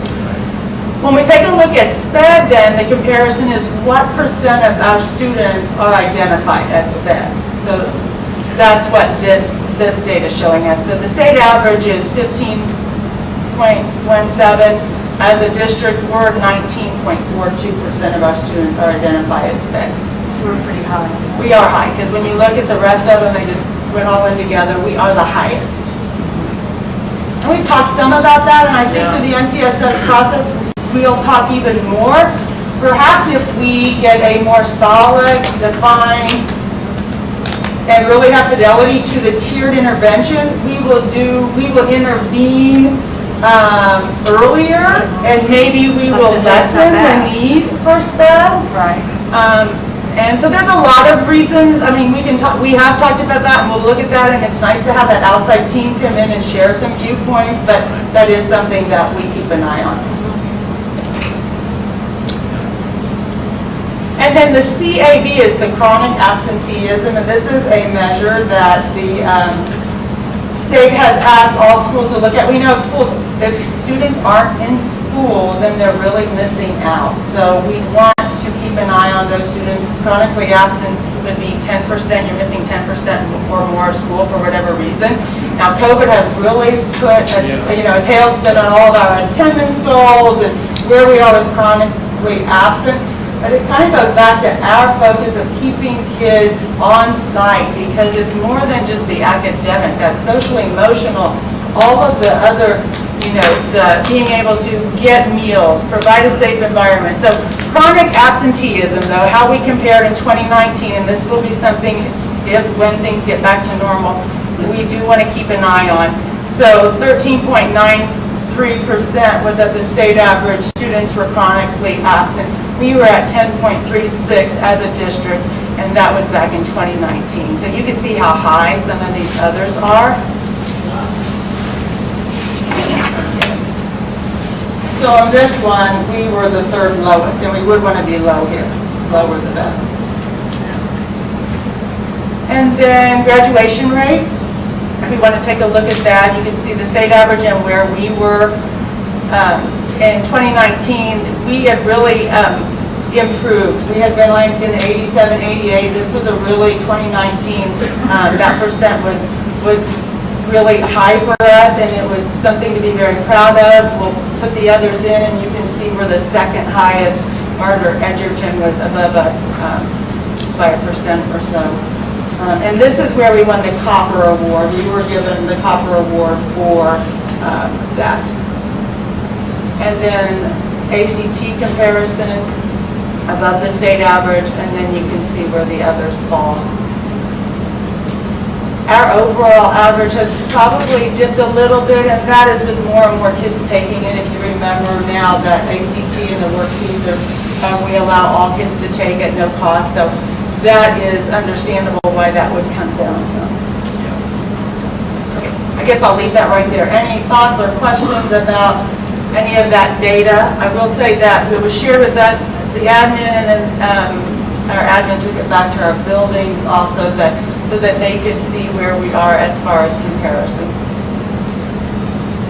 When we take a look at SPED, then the comparison is what percent of our students are identified as SPED. So that's what this data is showing us. So the state average is 15.17. As a district, we're 19.42% of our students are identified as SPED. So we're pretty high. We are high, because when you look at the rest of them, they just went all in together. We are the highest. And we've talked some about that, and I think through the MTSS process, we'll talk even more. Perhaps if we get a more solid, defined, and really have fidelity to the tiered intervention, we will intervene earlier, and maybe we will lessen the need for SPED. Right. And so there's a lot of reasons. I mean, we have talked about that, and we'll look at that, and it's nice to have that outside team come in and share some viewpoints, but that is something that we keep an eye on. And then the CAB is the chronic absenteeism, and this is a measure that the state has asked all schools to look at. We know schools, if students aren't in school, then they're really missing out. So we want to keep an eye on those students. Chronically absent would be 10%. You're missing 10% or more of school for whatever reason. Now, COVID has really put a tailspin on all of our attendance goals and where we are with chronically absent. But it kind of goes back to our focus of keeping kids on site, because it's more than just the academic, that's social, emotional, all of the other, the being able to get meals, provide a safe environment. So chronic absenteeism, though, how we compared in 2019, and this will be something when things get back to normal, we do want to keep an eye on. So 13.93% was at the state average. Students were chronically absent. We were at 10.36 as a district, and that was back in 2019. So you can see how high some of these others are. So on this one, we were the third lowest, and we would want to be low here. Lower the better. And then graduation rate. If we want to take a look at that, you can see the state average and where we were. In 2019, we had really improved. We had been like in the 87, 88. This was a really 2019. That percent was really high for us, and it was something to be very proud of. We'll put the others in, and you can see we're the second highest. Edgerton was above us just by 1% or so. And this is where we won the Copper Award. We were given the Copper Award for that. And then ACT comparison above the state average, and then you can see where the others fall. Our overall average has probably dipped a little bit, and that is with more and more kids taking it. If you remember now that ACT and the worksheets we allow all kids to take at no cost, so that is understandable why that would come down some. Okay, I guess I'll leave that right there. Any thoughts or questions about any of that data? I will say that it was shared with us, the admin and then our admin took it back to our buildings also so that they could see where we are as far as comparison.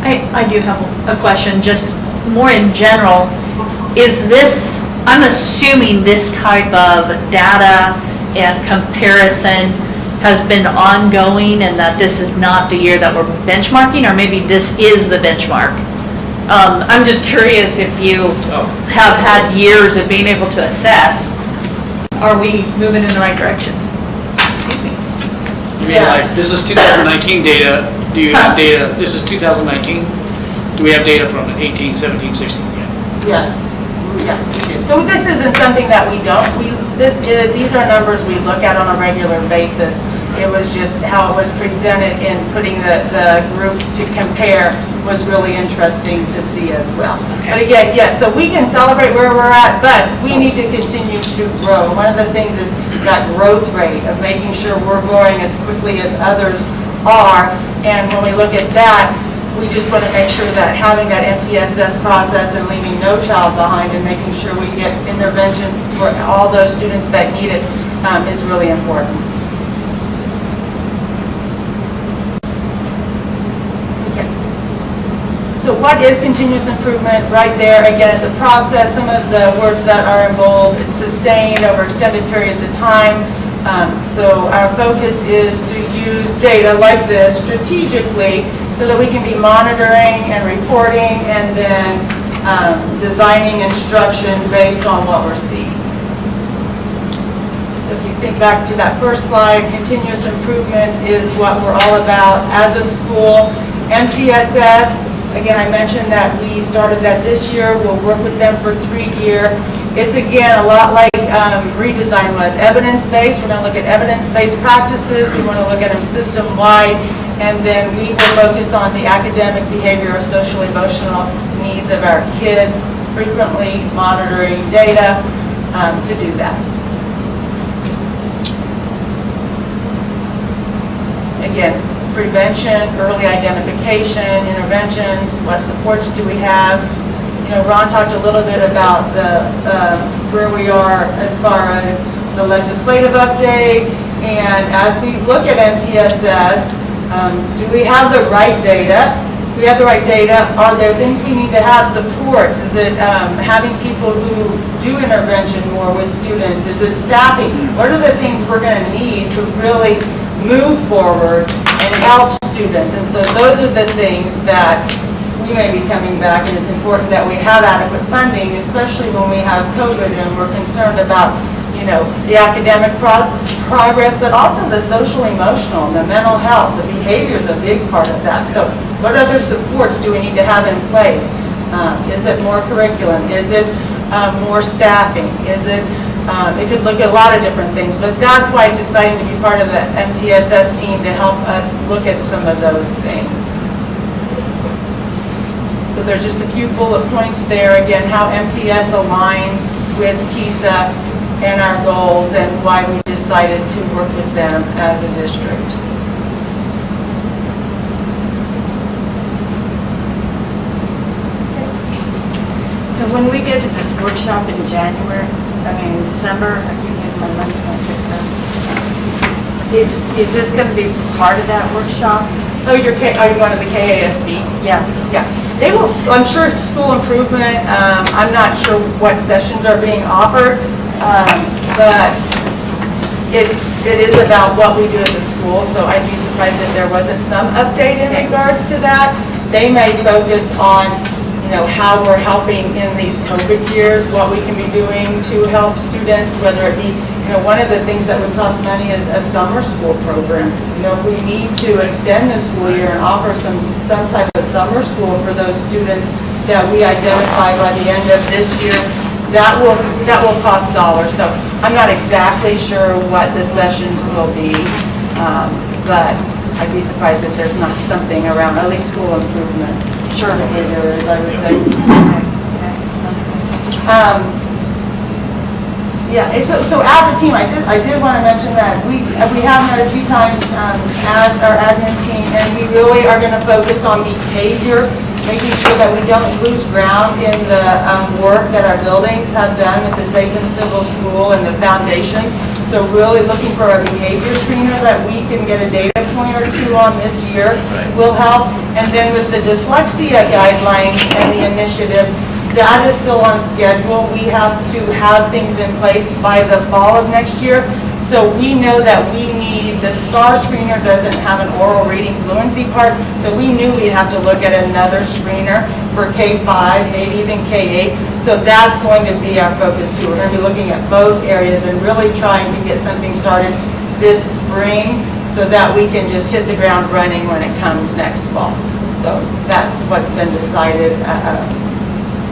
I do have a question, just more in general. Is this, I'm assuming this type of data and comparison has been ongoing and that this is not the year that we're benchmarking, or maybe this is the benchmark? I'm just curious if you have had years of being able to assess, are we moving in the right direction? Excuse me. You mean like, this is 2019 data, do you have data, this is 2019? Do we have data from 18, 17, 16 yet? Yes. Yeah, we do. So this isn't something that we don't, these are numbers we look at on a regular basis. It was just how it was presented in putting the group to compare was really interesting to see as well. But again, yes, so we can celebrate where we're at, but we need to continue to grow. One of the things is that growth rate of making sure we're growing as quickly as others are. And when we look at that, we just want to make sure that having that MTSS process and leaving no child behind and making sure we get intervention for all those students that need it is really important. Okay. So what is continuous improvement? Right there, again, it's a process. Some of the words that are in bold, it's sustained over extended periods of time. So our focus is to use data like this strategically so that we can be monitoring and reporting and then designing instruction based on what we're seeing. So if you think back to that first slide, continuous improvement is what we're all about as a school. MTSS, again, I mentioned that we started that this year. We'll work with them for 3 years. It's, again, a lot like Redesign was, evidence-based. We're going to look at evidence-based practices. We want to look at them system-wide. And then we will focus on the academic, behavioral, social, emotional needs of our kids, frequently monitoring data to do that. Again, prevention, early identification, interventions, what supports do we have? You know, Ron talked a little bit about where we are as far as the legislative update, and as we look at MTSS, do we have the right data? Do we have the right data? Are there things we need to have, supports? Is it having people who do intervention more with students? Is it staffing? What are the things we're going to need to really move forward and help students? And so those are the things that we may be coming back, and it's important that we have adequate funding, especially when we have COVID and we're concerned about, you know, the academic progress, but also the social, emotional, the mental health, the behavior is a big part of that. So what other supports do we need to have in place? Is it more curriculum? Is it more staffing? Is it, it could look at a lot of different things, but that's why it's exciting to be part of the MTSS team to help us look at some of those things. So there's just a few bullet points there. Again, how MTS aligns with PISA and our goals and why we decided to work with them as a district. So when we get to this workshop in January, December, I keep getting my money mixed up. Is this going to be part of that workshop? Oh, are you going to the KASB? Yeah. Yeah. They will, I'm sure it's school improvement. I'm not sure what sessions are being offered, but it is about what we do as a school, so I'd be surprised if there wasn't some update in regards to that. They may focus on, you know, how we're helping in these COVID years, what we can be doing to help students, whether it be, you know, one of the things that would cost money is a summer school program. You know, if we need to extend the school year and offer some type of summer school for those students that we identify by the end of this year, that will cost dollars. So I'm not exactly sure what the sessions will be, but I'd be surprised if there's not something around, at least school improvement. Certainly there is, I would say. Yeah, so as a team, I did want to mention that we have met a few times as our admin team, and we really are going to focus on behavior making sure that we don't lose ground in the work that our buildings have done with the Safe and Civil School and the foundations. So really looking for a behavior screener that we can get a data point or two on this year will help. And then with the dyslexia guidelines and the initiative, that is still on schedule. We have to have things in place by the fall of next year. So we know that we need, the STAR screener doesn't have an oral reading fluency part, so we knew we'd have to look at another screener for K-5, maybe even K-8. So that's going to be our focus too. We're going to be looking at both areas and really trying to get something started this spring so that we can just hit the ground running when it comes next fall. So that's what's been decided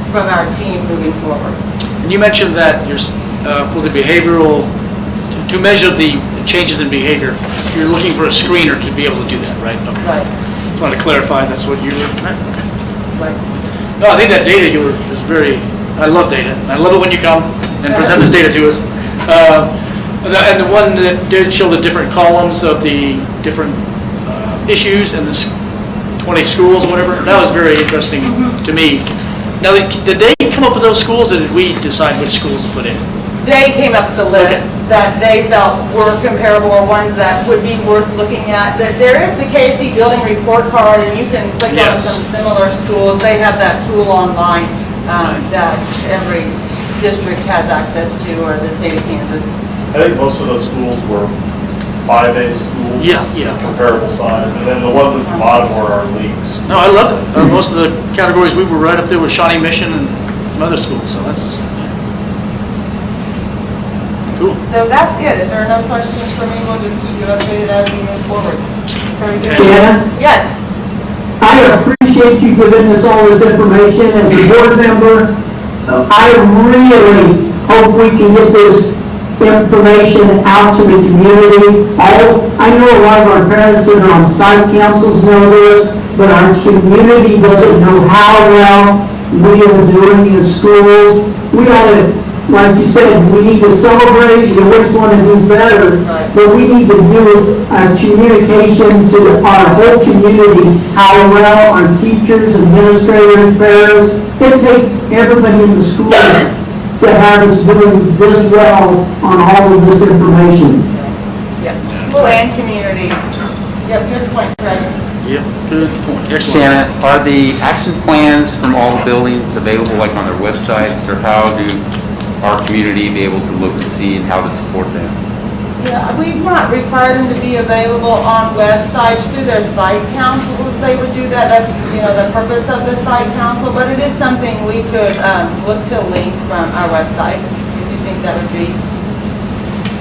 from our team moving forward. And you mentioned that for the behavioral, to measure the changes in behavior, you're looking for a screener to be able to do that, right? Okay. Right. Just wanted to clarify, that's what you were, okay. Right. No, I think that data is very, I love data. I love it when you come and present this data to us. And the one that did show the different columns of the different issues and the 20 schools or whatever, that was very interesting to me. Now, did they come up with those schools, or did we decide which schools to put in? They came up with the list that they felt were comparable or ones that would be worth looking at. There is the KC building report card, and you can click on some similar schools. They have that tool online that every district has access to, or the state of Kansas. I think most of those schools were 5A schools, comparable size, and then the ones at the bottom were our leagues. No, I love it. Most of the categories, we were right up there with Shawnee Mission and some other schools, so that's cool. So that's it. If there are no questions for me, we'll just keep you updated as we move forward. Very good. Shannon? Yes. I appreciate you giving us all this information. As a board member, I really hope we can get this information out to the community. I know a lot of our parents that are on site councils know this, but our community doesn't know how well we are doing in schools. We ought to, like you said, we need to celebrate, we always want to do better, but we need to do communication to our whole community, how well our teachers, administrators, parents, it takes everybody in the school to have us doing this well on all of this information. Yeah. School and community. Yep, good point, Craig. Yep, good point. Excellent. Shannon, are the action plans from all the buildings available like on their websites, or how do our community be able to look to see and how to support them? Yeah, we've not required them to be available on websites through their site councils. They would do that. That's, the purpose of the site council, but it is something we could look to link from our website if you think that would be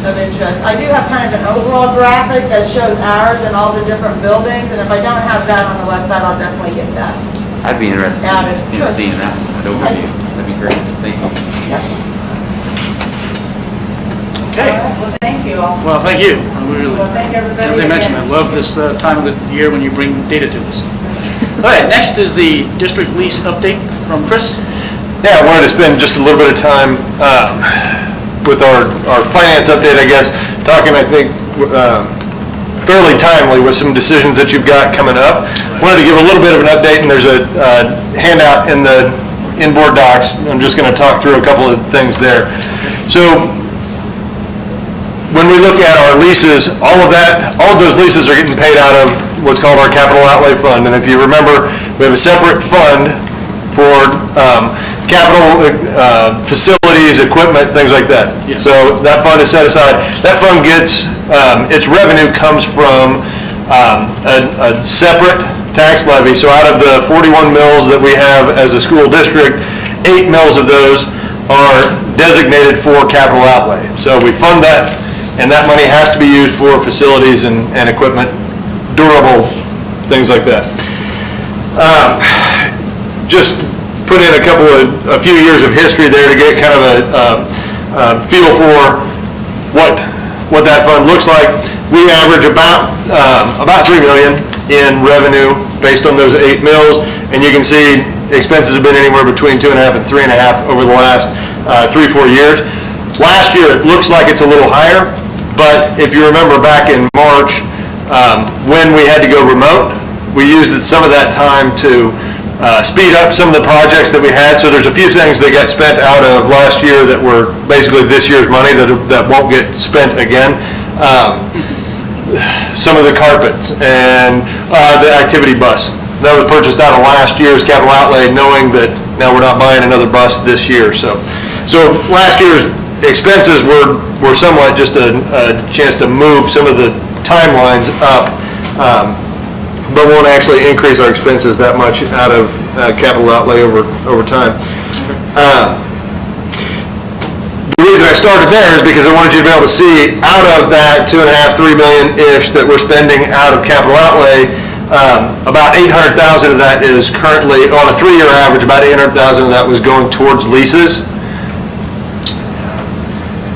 of interest. I do have kind of an overall graphic that shows ours and all the different buildings, and if I don't have that on the website, I'll definitely get that. I'd be interested in seeing that overview. That'd be great. Thank you. Yep. Okay. All right, well, thank you all. Well, thank you. We really, Well, thank everybody as I mentioned, I again. love this time of the year when you bring data to us. All right, next is the district lease update from Chris. Yeah, I wanted to spend just a little bit of time with our finance update, I guess, talking, I think, fairly timely with some decisions that you've got coming up. Wanted to give a little bit of an update, and there's a handout in the inboard docs. I'm just going to talk through a couple of things there. So when we look at our leases, all of those leases are getting paid out of what's called our capital outlay fund. And if you remember, we have a separate fund for capital facilities, equipment, things like that. Yeah. So that fund is set aside. That fund gets, its revenue comes from a separate tax levy. So out of the 41 mills that we have as a school district, 8 mills of those are designated for capital outlay. So we fund that, and that money has to be used for facilities and equipment, durable things like that. Just put in a few years of history there to get kind of a feel for what that fund looks like. We average about $3 million in revenue based on those 8 mills, and you can see expenses have been anywhere between 2.5 and 3.5 over the last 3-4 years. Last year, it looks like it's a little higher, but if you remember back in March, when we had to go remote, we used some of that time to speed up some of the projects that we had. So there's a few things that got spent out of last year that were basically this year's money that won't get spent again. Some of the carpets and the activity bus. That was purchased out of last year's capital outlay, knowing that now we're not buying another bus this year. So last year's expenses were somewhat just a chance to move some of the timelines up, but won't actually increase our expenses that much out of capital outlay over time. The reason I started there is because I wanted you to be able to see out of that 2.5, 3 million-ish that we're spending out of capital outlay, about 800,000 of that is currently, on a 3-year average, about 800,000 of that was going towards leases.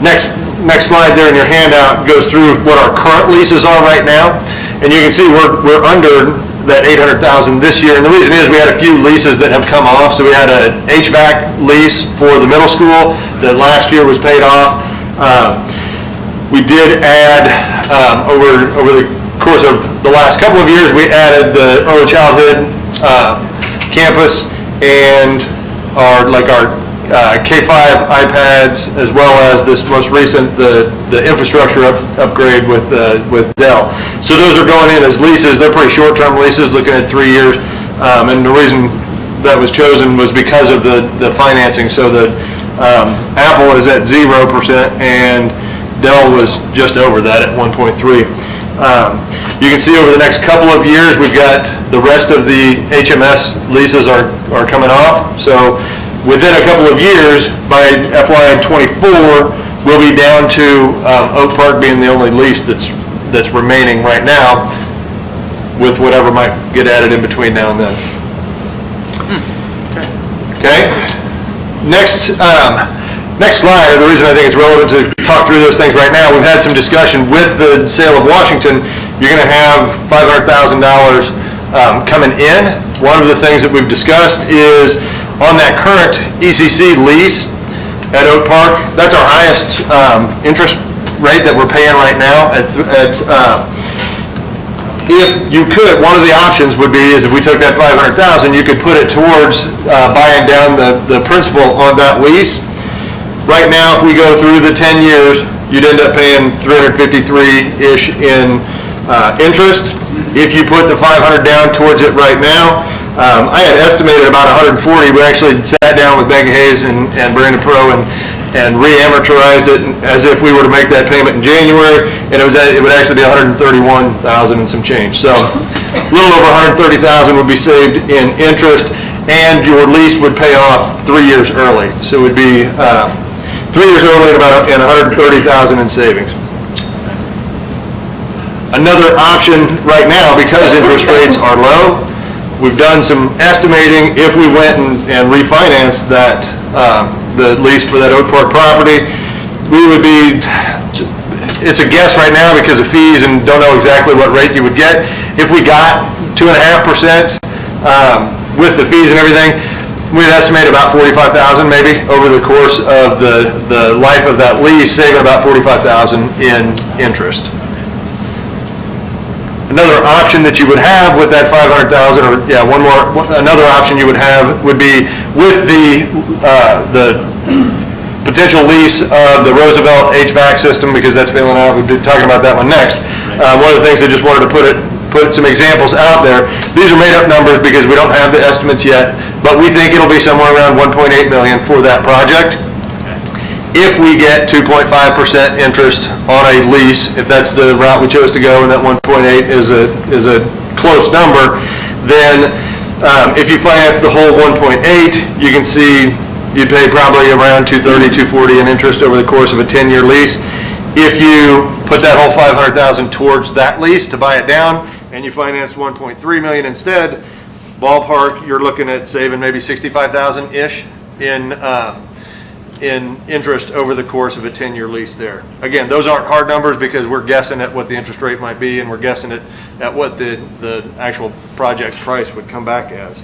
Next slide there in your handout goes through what our current leases are right now, and you can see we're under that 800,000 this year, and the reason is we had a few leases that have come off. So we had an HVAC lease for the middle school that last year was paid off. We did add, over the course of the last couple of years, we added the early childhood campus and our K-5 iPads, as well as this most recent, the infrastructure upgrade with Dell. So those are going in as leases. They're pretty short-term leases, looking at 3 years. And the reason that was chosen was because of the financing. So the Apple is at 0% and Dell was just over that at 1.3. You can see over the next couple of years, we've got the rest of the HMS leases are coming off. So within a couple of years, by FY '24, we'll be down to Oak Park being the only lease that's remaining right now, with whatever might get added in between now and then. Okay. Next slide. The reason I think it's relevant to talk through those things right now, we've had some discussion with the sale of Washington. You're going to have $500,000 coming in. One of the things that we've discussed is on that current ECC lease at Oak Park, that's our highest interest rate that we're paying right now. If you could, one of the options would be is if we took that $500,000, you could put it towards buying down the principal on that lease. Right now, if we go through the 10 years, you'd end up paying $353-ish in interest. If you put the $500 down towards it right now, I had estimated about $140. We actually sat down with Bank of Hayes and Brandon Pro and re-amortized it as if we were to make that payment in January, and it would actually be $131,000 and some change. So a little over $130,000 would be saved in interest, and your lease would pay off 3 years early. So it would be 3 years early and $130,000 in savings. Another option right now, because interest rates are low, we've done some estimating. If we went and refinanced that, the lease for that Oak Park property, we would be, it's a guess right now because of fees and don't know exactly what rate you would get. If we got 2.5% with the fees and everything, we'd estimate about $45,000 maybe over the course of the life of that lease, saving about $45,000 in interest. Another option that you would have with that $500,000, or another option you would have would be with the potential lease of the Roosevelt HVAC system, because that's failing out. We'll be talking about that one next. One of the things I just wanted to put some examples out there. These are made up numbers because we don't have the estimates yet, but we think it'll be somewhere around $1.8 million for that project. If we get 2.5% interest on a lease, if that's the route we chose to go, and that 1.8 is a close number, then if you finance the whole 1.8, you can see you'd pay probably around $230, $240 in interest over the course of a 10-year lease. If you put that whole $500,000 towards that lease to buy it down, and you finance 1.3 million instead, ballpark, you're looking at saving maybe $65,000-ish in interest over the course of a 10-year lease there. Again, those aren't hard numbers because we're guessing at what the interest rate might be, and we're guessing at what the actual project price would come back as.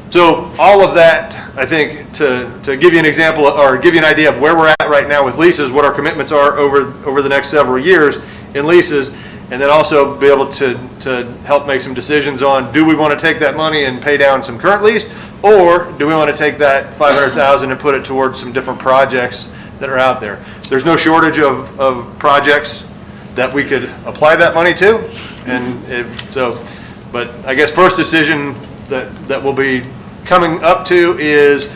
So all of that, I think, to give you an example or give you an idea of where we're at right now with leases, what our commitments are over the next several years in leases, and then also be able to help make some decisions on, do we want to take that money and pay down some current lease, or do we want to take that $500,000 and put it towards some different projects that are out there? There's no shortage of projects that we could apply that money to, but I guess first decision that we'll be coming up to is,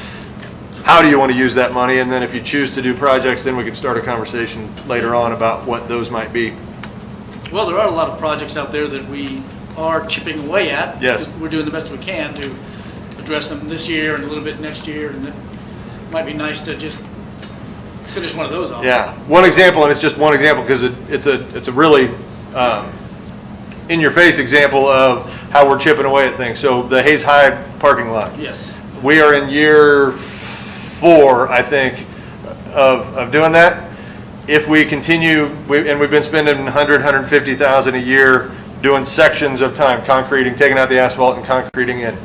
how do you want to use that money? And then if you choose to do projects, then we can start a conversation later on about what those might be. Well, there are a lot of projects out there that we are chipping away at. Yes. We're doing the best we can to address them this year and a little bit next year, and it might be nice to just finish one of those off. Yeah, one example, and it's just one example because it's a really in-your-face example of how we're chipping away at things. So the Hayes High parking lot. Yes. We are in year 4, I think, of doing that. If we continue, and we've been spending $150,000 a year doing sections of time, concreting, taking out the asphalt and concreting in.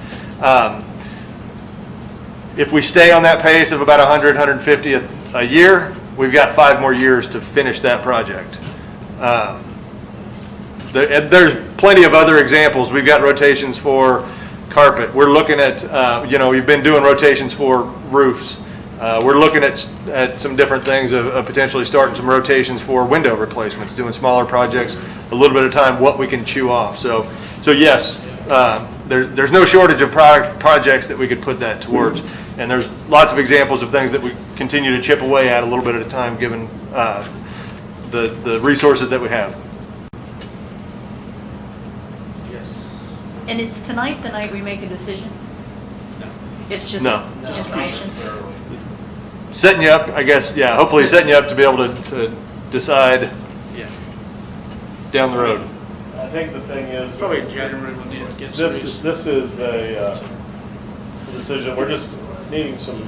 If we stay on that pace of about 150 a year, we've got 5 more years to finish that project. There's plenty of other examples. We've got rotations for carpet. We're looking at, we've been doing rotations for roofs. We're looking at some different things of potentially starting some rotations for window replacements, doing smaller projects, a little bit of time, what we can chew off. So yes, there's no shortage of projects that we could put that towards. And there's lots of examples of things that we continue to chip away at a little bit at a time, given the resources that we have. Yes. And it's tonight the night we make a decision? No. It's just No. information? Setting you up, I guess, yeah, hopefully setting you up to be able to decide Yeah. down the road. I think the thing is, Probably in January we'll need to get this serious. is a decision, we're just needing some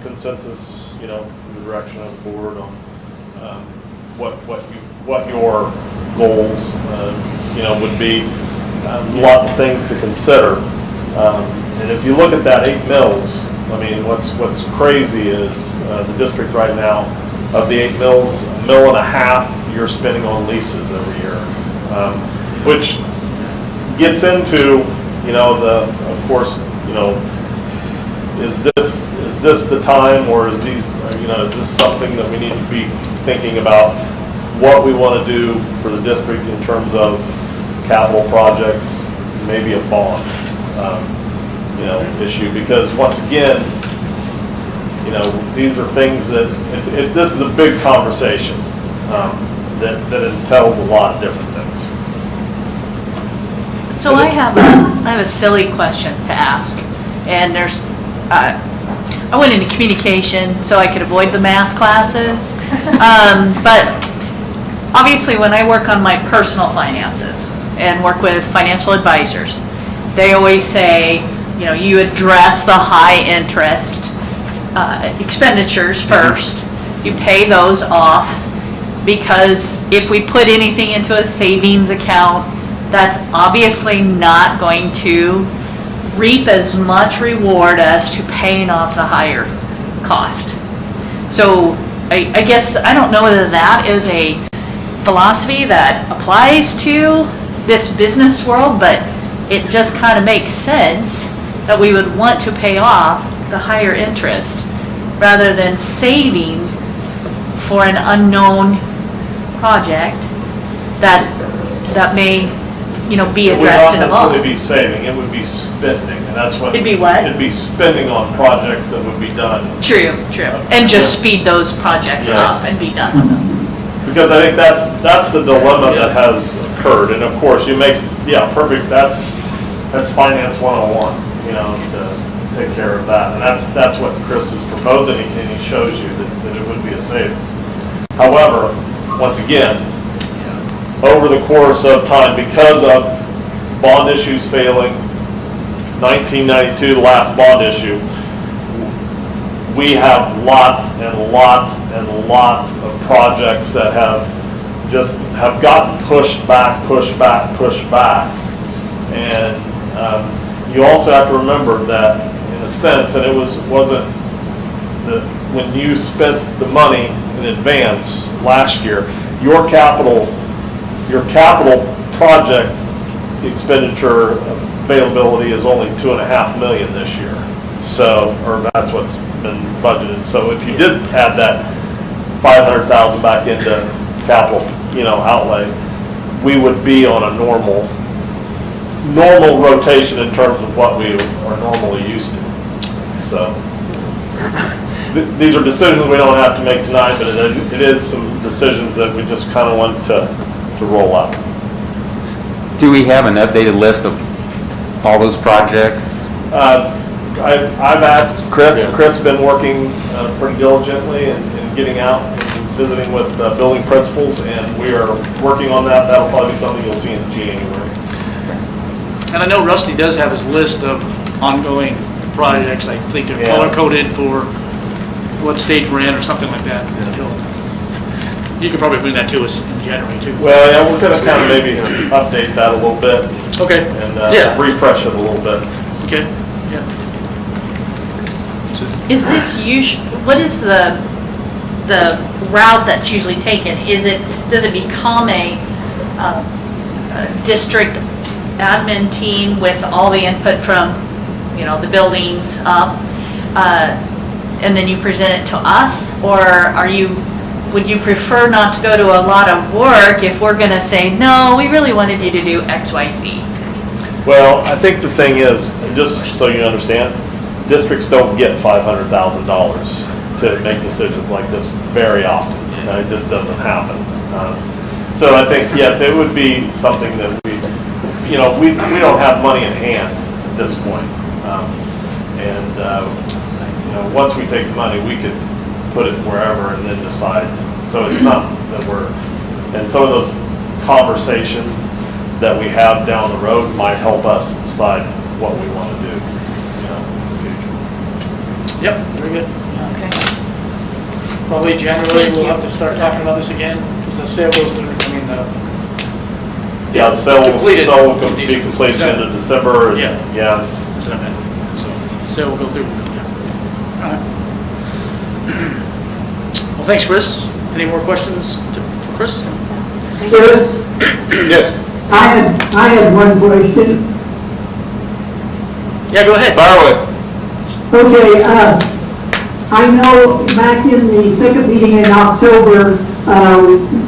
consensus, from the direction of the board on what your goals, would be. Lots of things to consider. And if you look at that 8 mills, I mean, what's crazy is the district right now, of the 8 mills, $1.5 million you're spending on leases every year, which gets into, of course, is this the time, or is is this something that we need to be thinking about what we want to do for the district in terms of capital projects, maybe a bond, issue, because once again, these are things that, this is a big conversation that entails a lot of different things. So I have a silly question to ask, and I went into communication so I could avoid the math classes, but obviously when I work on my personal finances and work with financial advisors, they always say, you address the high interest expenditures first, you pay those off, because if we put anything into a savings account, that's obviously not going to reap as much reward as to paying off the higher cost. So I guess, I don't know whether that is a philosophy that applies to this business world, but it just kind of makes sense that we would want to pay off the higher interest rather than saving for an unknown project that may, be addressed in a It would not law. necessarily be saving, it would be spending, and that's what. It'd be what? It'd be spending on projects that would be done. True. And just speed those projects up Yes. and be done with them. Because I think that's the dilemma that has occurred, and of course, perfect, that's finance 101, to take care of that, and that's what Chris is proposing, and he shows you that it would be a savings. However, once again, over the course of time, because of bond issues failing, 1992, the last bond issue, we have lots and lots and lots of projects that have gotten pushed back. And you also have to remember that, in a sense, and it wasn't that when you spent the money in advance last year, your capital your capital project expenditure availability is only 2.5 million this year. So, or that's what's been budgeted. So if you did add that 500,000 back into capital, outlay, we would be on a normal rotation in terms of what we are normally used to. So these are decisions we don't have to make tonight, but it is some decisions that we just kind of want to roll out. Do we have an updated list of all those projects? I've asked Chris. Chris has been working pretty diligently and getting out and visiting with building principals, and we are working on that. That'll probably be something you'll see in January. And I know Rusty does have his list of ongoing projects. I think they're color-coded for what stage we're in or something like that. You could probably bring that to us in January, too. Well, yeah, we're going to kind of maybe update that a little bit. Okay. And refresh it a little bit. Okay, yeah. Is this what is the route that's usually taken? Does it become a district admin team with all the input from, the buildings up, and then you present it to us? Or would you prefer not to go to a lot of work if we're going to say, no, we really wanted you to do X, Y, Z? Well, I think the thing is, just so you understand, districts don't get $500,000 to make decisions like this very often. It just doesn't happen. So I think, yes, it would be something that we don't have money in hand at this point. Once we take the money, we could put it wherever and then decide. So it's not that and some of those conversations that we have down the road might help us decide what we want to do, in the future. Yep, very good. Okay. Probably January, we'll have to start talking about this again, because the sale goes through, Yeah, the sale will completed. be completed into December. Yeah. Yeah. That's what I meant. So, sale will go through. All right. Well, thanks, Chris. Any more questions for Chris? Chris, Yes. I had one question. Yeah, go ahead. Fire away. Okay, I know back in the second meeting in October,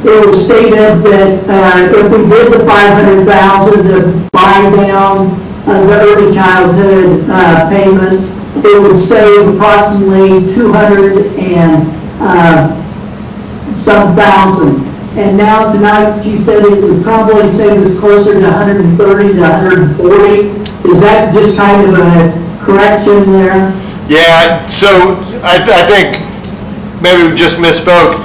it was stated that if we did the 500,000 to buy down the early childhood payments, it would save approximately 200 and some thousand. And now tonight, you said it would probably save us closer to 130 to 140. Is that just kind of a correction there? Yeah, so I think maybe we just misspoke.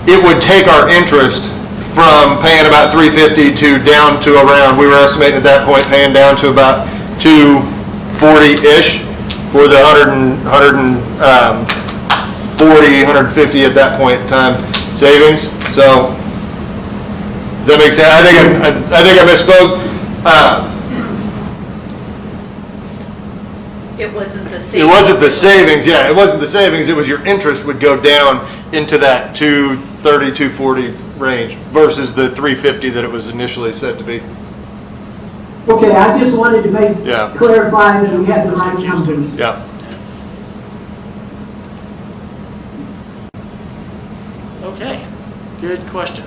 It would take our interest from paying about 350 to down to around, we were estimating at that point paying down to about 240-ish for the 140, 150 at that point in time savings. So does that make sense? I think I misspoke. It wasn't the savings. It wasn't the savings, yeah, it wasn't the savings, it was your interest would go down into that 230, 240 range versus the 350 that it was initially set to be. Okay, I just wanted to Yeah. clarify that we had the right numbers. Yeah. Okay, good question.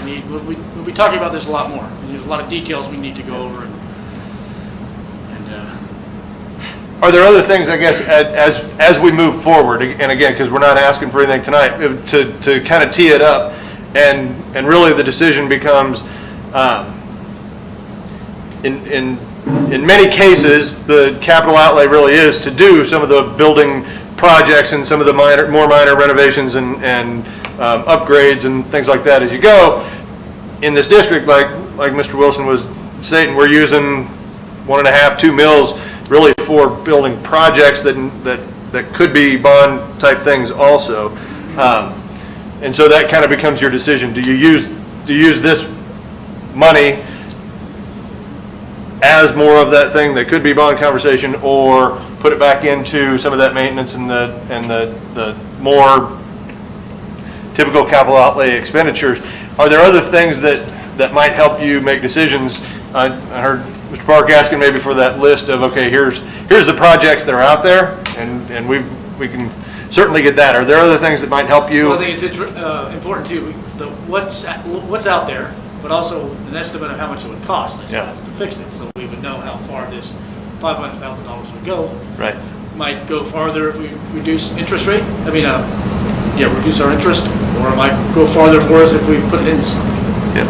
I think we'll be talking about this a lot more. There's a lot of details we need to go over. Are there other things, I guess, as we move forward, and again, because we're not asking for anything tonight, to kind of tee it up, and really the decision becomes, in many cases, the capital outlay really is to do some of the building projects and some of the more minor renovations and upgrades and things like that as you go. In this district, like Mr. Wilson was stating, we're using 1.5, 2 mils really for building projects that could be bond type things also. And so that kind of becomes your decision. Do you use this money as more of that thing that could be bond conversation, or put it back into some of that maintenance and the more typical capital outlay expenditures. Are there other things that might help you make decisions? I heard Mr. Park asking maybe for that list of, okay, here's the projects that are out there, and we can certainly get that. Are there other things that might help you? Well, I think it's important too, what's out there, but also an estimate of how much it would cost us Yeah. to fix it, so we would know how far this $500,000 would go. Right. Might go farther if we reduce interest rate, reduce our interest, or it might go farther for us if we put it into something. Yes.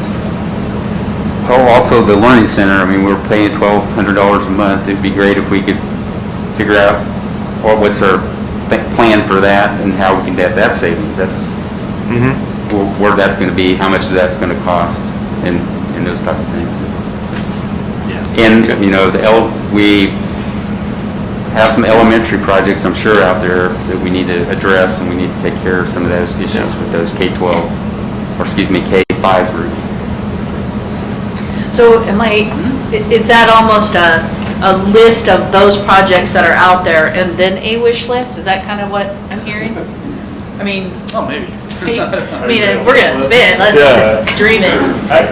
Oh, also the Learning Center, I mean, we're paying $1,200 a month. It'd be great if we could figure out what's our plan for that and how we can get that savings. That's where that's going to be, how much that's going to cost, and those types of things. Yeah. And, we have some elementary projects, I'm sure, out there that we need to address, and we need to take care of some of those issues with those K-5 group. So is that almost a list of those projects that are out there and then a wish list? Is that kind of what I'm hearing? I mean, Oh, maybe. if we're gonna spend, let's just dream it. I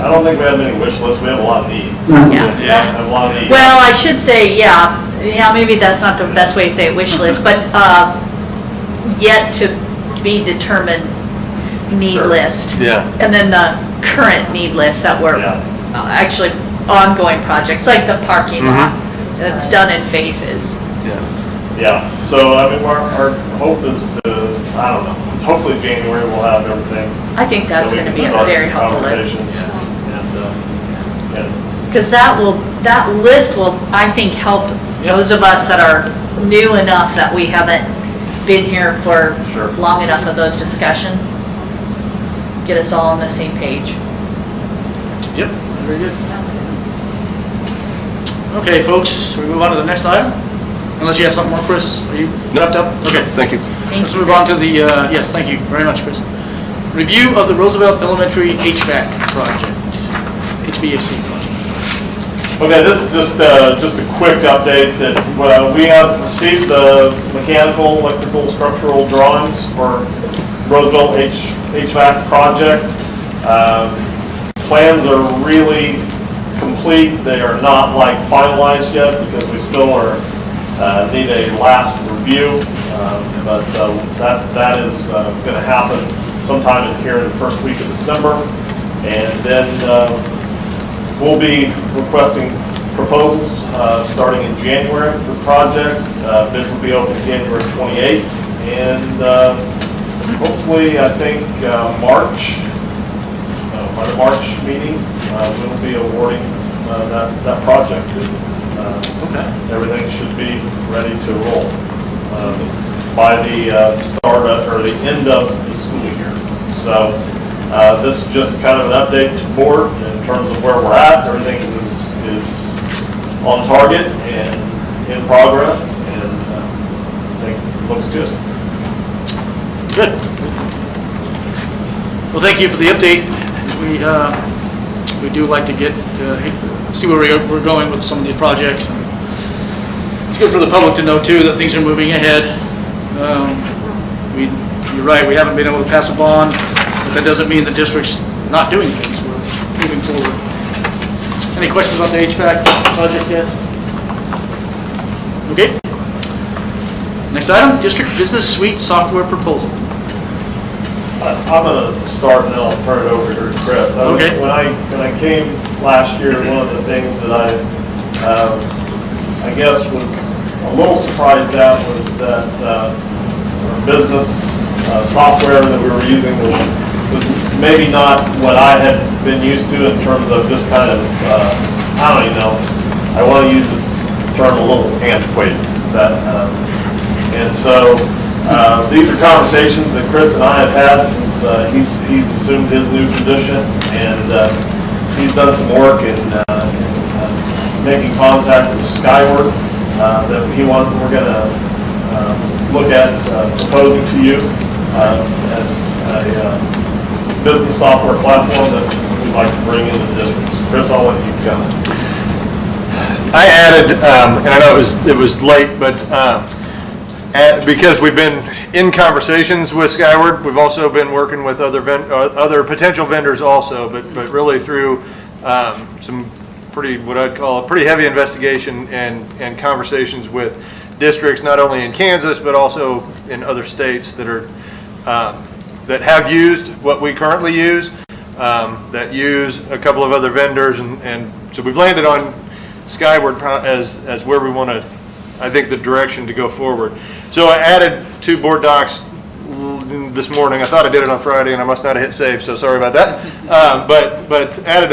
don't think we have any wish lists, we have a lot of needs. Yeah. We have a lot of needs. Well, I should say, maybe that's not the best way to say it, wish list, but yet to be determined need Sure. list. Yeah. And then the current need list that were Yeah. actually ongoing projects, like the parking lot, that's done in phases. Yeah, so I mean, our hope is to, I don't know, hopefully January we'll have everything. I think that's so we gonna can be a start very some helpful list. conversations. And, Because that list will, I think, help those of us that are new enough that we haven't been here for Sure. long enough of those discussions. Get us all on the same page. Yep, very good. Okay, folks, we move on to the next item? Unless you have something more, Chris? Are you wrapped up? Okay. Thank you. Thank Let's you. move on to the, yes, thank you very much, Chris. Review of the Roosevelt Elementary HVAC project, HVAC project. Okay, this is just a quick update that we have received the mechanical, electrical, structural drawings for Roosevelt HVAC project. Plans are really complete. They are not like finalized yet because we still need a last review, but that is going to happen sometime here in the first week of December, and then we'll be requesting proposals starting in January for the project. Bids will be open January 28th, and hopefully, I think by the March meeting, we'll be awarding that project. Okay. Everything should be ready to roll by the start or the end of the school year. So this is just kind of an update to the board in terms of where we're at. Everything is on target and in progress, and I think it looks good. Good. Well, thank you for the update. We do like to see where we're going with some of these projects. It's good for the public to know too that things are moving ahead. You're right, we haven't been able to pass a bond, but that doesn't mean the district's not doing things. We're moving forward. Any questions about the HVAC project yet? Okay. Next item, district business suite software proposal. I'm going to start and then I'll turn it over to Chris. Okay. When I came last year, one of the things that I guess was a little surprised at was that our business software that we were using was maybe not what I had been used to in terms of this kind of, I don't even know, I want to use the term a little antiquated. And so these are conversations that Chris and I have had since he's assumed his new position, and he's done some work in making contact with Skyward that we're going to look at proposing to you as a business software platform that we'd like to bring into the district. So Chris, I'll let you go. I added, and I know it was late, but because we've been in conversations with Skyward. We've also been working with other potential vendors also, but really through some pretty, what I'd call a pretty heavy investigation and conversations with districts, not only in Kansas, but also in other states that are, that have used what we currently use, that use a couple of other vendors, and so we've landed on Skyward as where we want to, I think, the direction to go forward. So I added 2 board docs this morning. I thought I did it on Friday, and I must not have hit save, so sorry about that. But added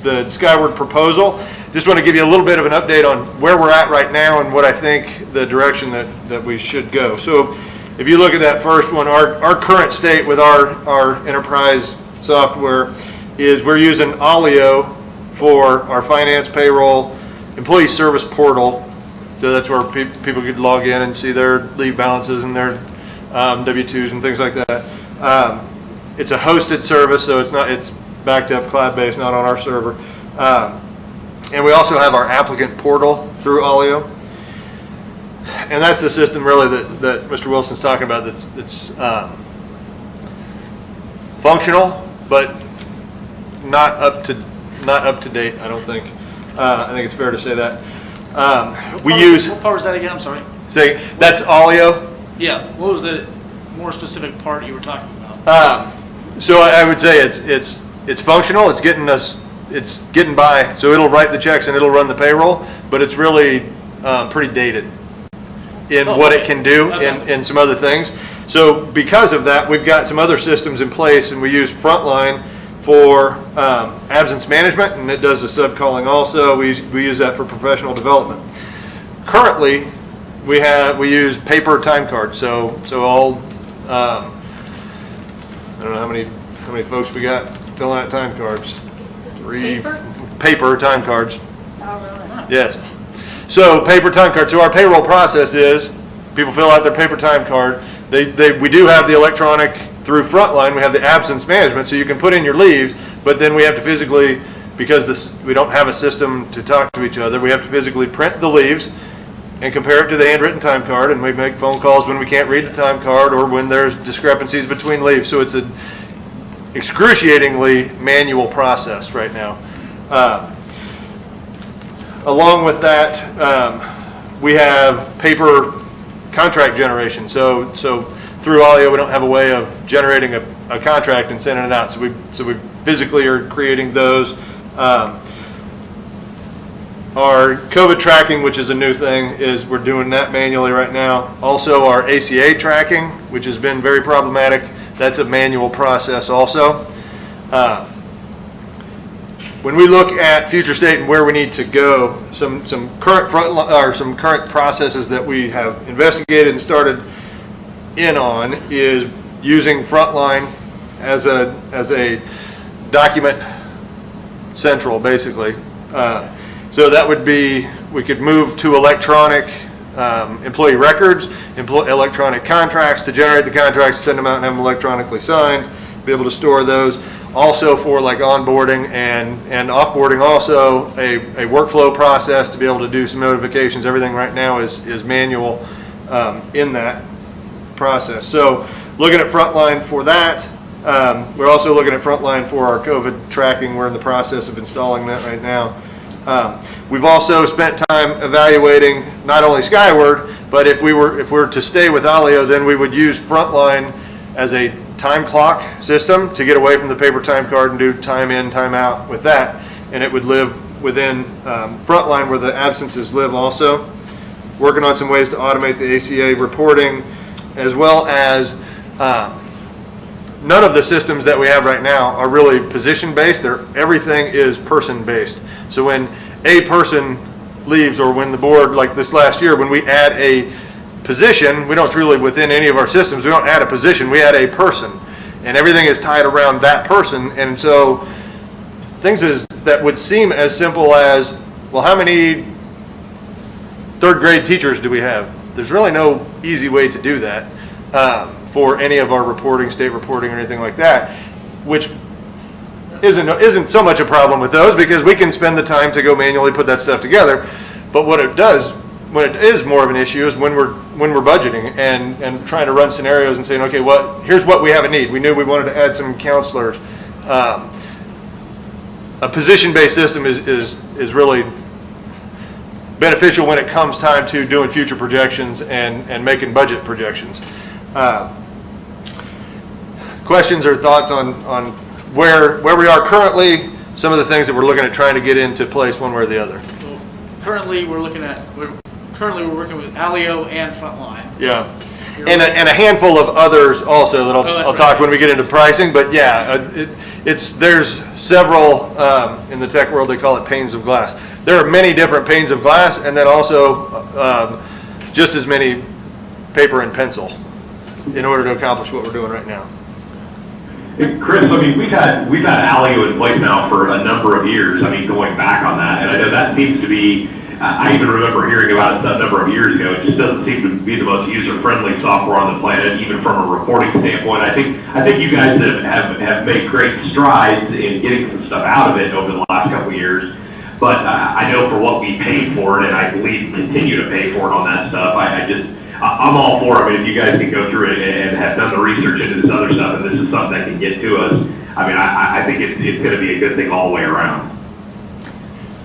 the Skyward proposal. Just want to give you a little bit of an update on where we're at right now and what I think the direction that we should go. So if you look at that first one, our current state with our enterprise software is we're using Alio for our finance, payroll, employee service portal. So that's where people could log in and see their leave balances and their W-2s and things like that. It's a hosted service, so it's backed up cloud-based, not on our server. And we also have our applicant portal through Alio. And that's the system really that Mr. Wilson's talking about that's functional, but not up to date, I don't think. I think it's fair to say that. What part was that again? I'm sorry. Say, that's Alio. Yeah, what was the more specific part you were talking about? So I would say it's functional. It's getting by. So it'll write the checks and it'll run the payroll, but it's really pretty dated in what it can do and some other things. So because of that, we've got some other systems in place, and we use Frontline for absence management, and it does the sub-calling also. We use that for professional development. Currently, we use paper time cards. So all I don't know how many folks we got filling out time cards. 3 paper time cards. Oh, really? Yes. So paper time card. So our payroll process is people fill out their paper time card. We do have the electronic through Frontline. We have the absence management, so you can put in your leaves, but then we have to physically, because we don't have a system to talk to each other, we have to physically print the leaves and compare it to the handwritten time card, and we make phone calls when we can't read the time card or when there's discrepancies between leaves. So it's an excruciatingly manual process right now. Along with that, we have paper contract generation. So through Alio, we don't have a way of generating a contract and sending it out. So we physically are creating those. Our COVID tracking, which is a new thing, is we're doing that manually right now. Also, our ACA tracking, which has been very problematic, that's a manual process also. When we look at future state and where we need to go, some current processes that we have investigated and started in on is using Frontline as a document central, basically. So that would be, we could move to electronic employee records, electronic contracts, to generate the contracts, send them out and have them electronically signed, be able to store those. Also for like onboarding and offboarding, also a workflow process to be able to do some notifications. Everything right now is manual in that process. So looking at Frontline for that. We're also looking at Frontline for our COVID tracking. We're in the process of installing that right now. We've also spent time evaluating not only Skyward, but if we were to stay with Alio, then we would use Frontline as a time clock system to get away from the paper time card and do time in, time out with that. And it would live within Frontline where the absences live also. Working on some ways to automate the ACA reporting, as well as none of the systems that we have right now are really position-based. Everything is person-based. So when a person leaves, or when the board, like this last year, when we add a position, we don't truly, within any of our systems, we don't add a position, we add a person. And everything is tied around that person. And so things that would seem as simple as, well, how many third grade teachers do we have? There's really no easy way to do that for any of our reporting, state reporting, or anything like that, which isn't so much a problem with those, because we can spend the time to go manually put that stuff together. But what it does when it is more of an issue is when we're budgeting and trying to run scenarios and saying, okay, here's what we have a need. We knew we wanted to add some counselors. A position-based system is really beneficial when it comes time to doing future projections and making budget projections. Questions or thoughts on where we are currently, some of the things that we're looking at trying to get into place one way or the other? Well, currently, we're working with Alio and Frontline. Yeah. And a handful of others also that I'll talk when we get into pricing, but yeah, there's several, in the tech world they call it panes of glass. There are many different panes of glass, and then also just as many paper and pencil in order to accomplish what we're doing right now. Chris, I mean, we've had Alio in place now for a number of years. I mean, going back on that, and I know that seems to be. I even remember hearing about it a number of years ago. It just doesn't seem to be the most user-friendly software on the planet, even from a reporting standpoint. I think you guys have made great strides in getting some stuff out of it over the last couple of years. But I know for what we paid for it, and I believe continue to pay for it on that stuff, I'm all for it. I mean, if you guys can go through it and have done the research into this other stuff, and this is something that can get to us, I mean, I think it's going to be a good thing all the way around.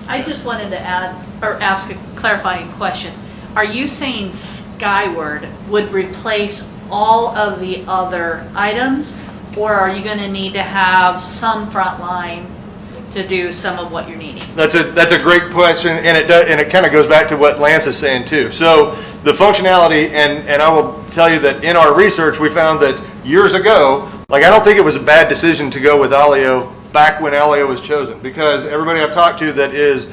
I just wanted to ask a clarifying question. Are you saying Skyward would replace all of the other items, or are you going to need to have some Frontline to do some of what you're needing? That's a great question, and it kind of goes back to what Lance is saying too. So the functionality, and I will tell you that in our research we found that years ago, like I don't think it was a bad decision to go with Alio back when Alio was chosen, because everybody I've talked to that is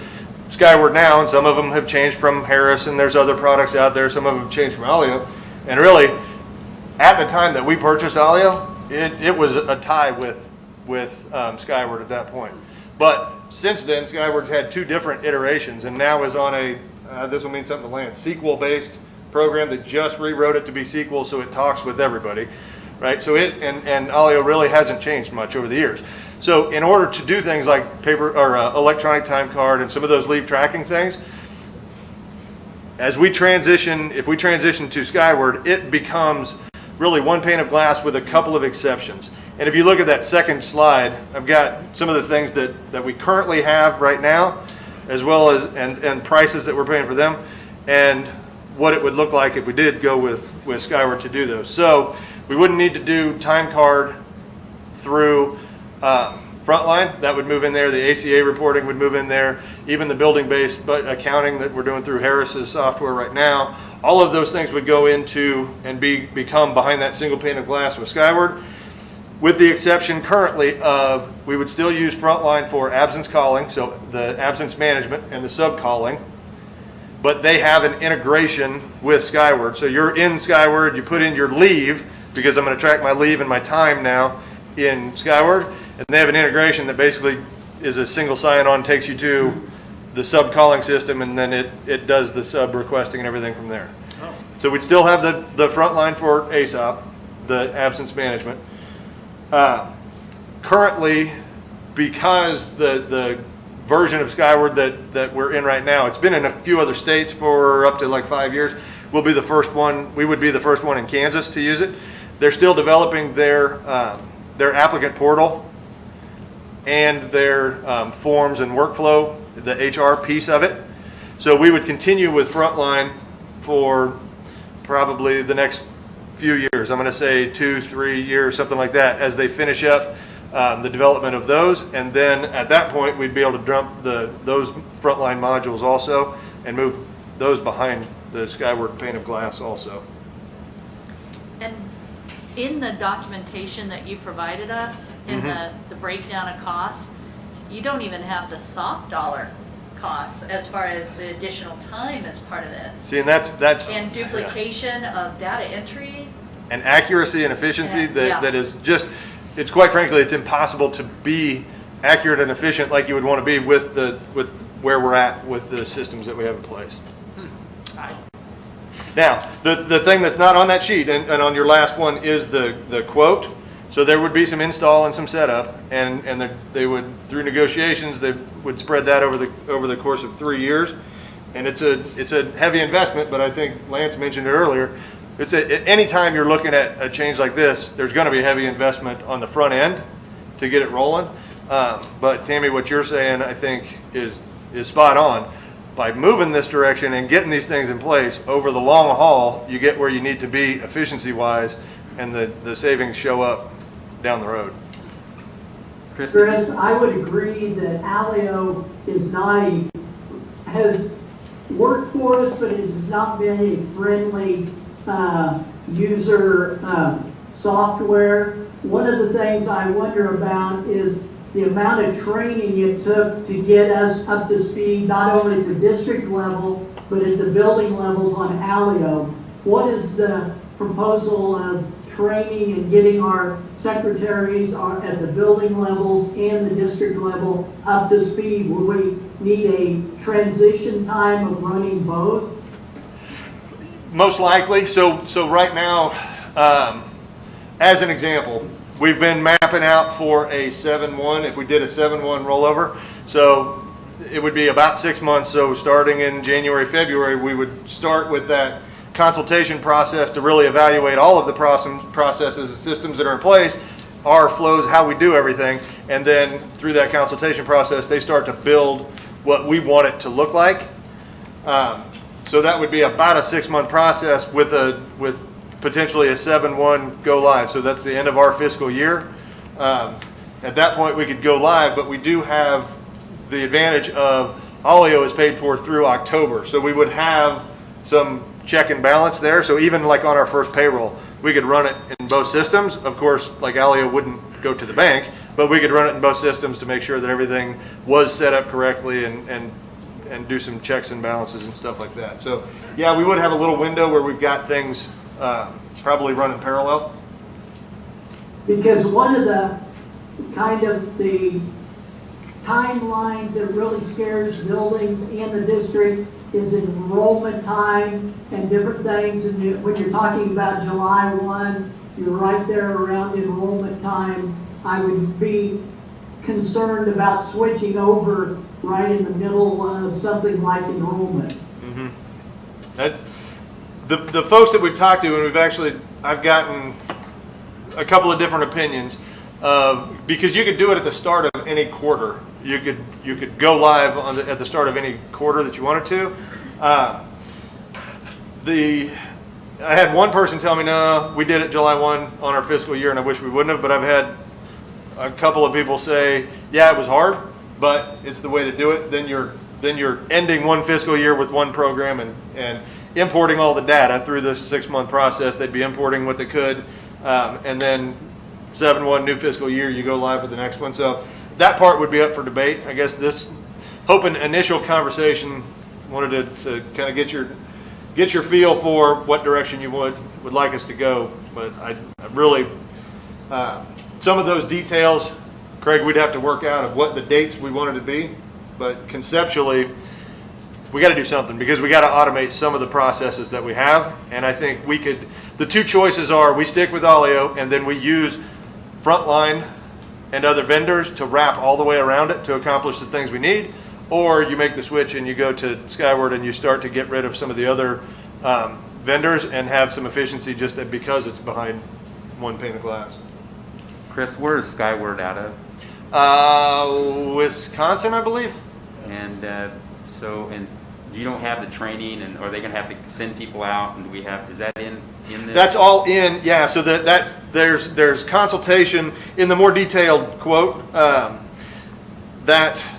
Skyward now, and some of them have changed from Harris, and there's other products out there, some of them have changed from Alio, and really, at the time that we purchased Alio, it was a tie with Skyward at that point. But since then, Skyward's had two different iterations, and now is on this will mean something to Lance, SQL-based program that just rewrote it to be SQL so it talks with everybody, right? So and Alio really hasn't changed much over the years. So in order to do things like paper or electronic time card and some of those leave tracking things, if we transition to Skyward, it becomes really one pane of glass with a couple of exceptions. And if you look at that second slide, I've got some of the things that we currently have right now, as well as and prices that we're paying for them, and what it would look like if we did go with Skyward to do those. So we wouldn't need to do time card through Frontline. That would move in there. The ACA reporting would move in there. Even the building-based accounting that we're doing through Harris's software right now, all of those things would go into and become behind that single pane of glass with Skyward, with the exception currently of we would still use Frontline for absence calling, so the absence management and the sub calling, but they have an integration with Skyward. So you're in Skyward, you put in your leave, because I'm going to track my leave and my time now in Skyward, and they have an integration that basically is a single sign-on, takes you to the sub calling system, and then it does the sub requesting and everything from there. Oh. So we'd still have the Frontline for ASOP, the absence management. Currently, because the version of Skyward that we're in right now, it's been in a few other states for up to like 5 years. We'll be the first one. We would be the first one in Kansas to use it. They're still developing their applicant portal and their forms and workflow, the HR piece of it. So we would continue with Frontline for probably the next few years. I'm going to say 2-3 years, something like that, as they finish up the development of those, and then at that point we'd be able to dump those Frontline modules also and move those behind the Skyward pane of glass also. And in the documentation that you provided us, in the breakdown of costs, you don't even have the soft dollar costs as far as the additional time as part of this. See, and that's and duplication of data entry. And accuracy and efficiency that is just, it's quite frankly, it's impossible to be accurate and efficient like you would want to be with where we're at with the systems that we have in place. Now, the thing that's not on that sheet and on your last one is the quote. So there would be some install and some setup, and they would, through negotiations, they would spread that over the course of 3 years. And it's a heavy investment, but I think Lance mentioned it earlier. Anytime you're looking at a change like this, there's going to be heavy investment on the front end to get it rolling. But Tammy, what you're saying, I think, is spot on. By moving this direction and getting these things in place over the long haul, you get where you need to be efficiency-wise, and the savings show up down the road. Chris, I would agree that Alio has worked for us, but it has not been a friendly user software. One of the things I wonder about is the amount of training it took to get us up to speed, not only at the district level, but at the building levels on Alio. What is the proposal of training and getting our secretaries at the building levels and the district level up to speed? Will we need a transition time of running both? Most likely. So right now, as an example, we've been mapping out for a 7-1, if we did a 7-1 rollover. So it would be about 6 months. So starting in January, February, we would start with that consultation process to really evaluate all of the processes and systems that are in place, our flows, how we do everything. And then through that consultation process, they start to build what we want it to look like. So that would be about a 6-month process with potentially a 7-1 go live. So that's the end of our fiscal year. At that point, we could go live, but we do have the advantage of Alio is paid for through October. So we would have some check and balance there. So even like on our first payroll, we could run it in both systems. Of course, like Alio wouldn't go to the bank, but we could run it in both systems to make sure that everything was set up correctly and do some checks and balances and stuff like that. So yeah, we would have a little window where we've got things probably running parallel. Because one of the the timelines that really scares buildings and the district is enrollment time and different things. And when you're talking about July 1, you're right there around enrollment time. I would be concerned about switching over right in the middle of something like enrollment. Mm-hmm. That's the folks that we've talked to, and I've gotten a couple of different opinions because you could do it at the start of any quarter. You could go live at the start of any quarter that you wanted to. I had one person tell me, no, we did it July 1 on our fiscal year, and I wish we wouldn't have. But I've had a couple of people say, yeah, it was hard, but it's the way to do it. Then you're ending one fiscal year with one program and importing all the data through this 6-month process. They'd be importing what they could, and then 7-1 new fiscal year, you go live with the next one. So that part would be up for debate. I guess this hoping initial conversation wanted to kind of get your feel for what direction you would like us to go. But I really some of those details, Craig, we'd have to work out of what the dates we wanted to be. But conceptually, we got to do something because we got to automate some of the processes that we have. And I think the two choices are we stick with Alio and then we use Frontline and other vendors to wrap all the way around it to accomplish the things we need, or you make the switch and you go to Skyward and you start to get rid of some of the other vendors and have some efficiency just because it's behind one pane of glass. Chris, where is Skyward out of? Wisconsin, I believe. And and you don't have the training, and are they going to have to send people out? And is that in this? That's all in, yeah. So there's consultation in the more detailed quote. That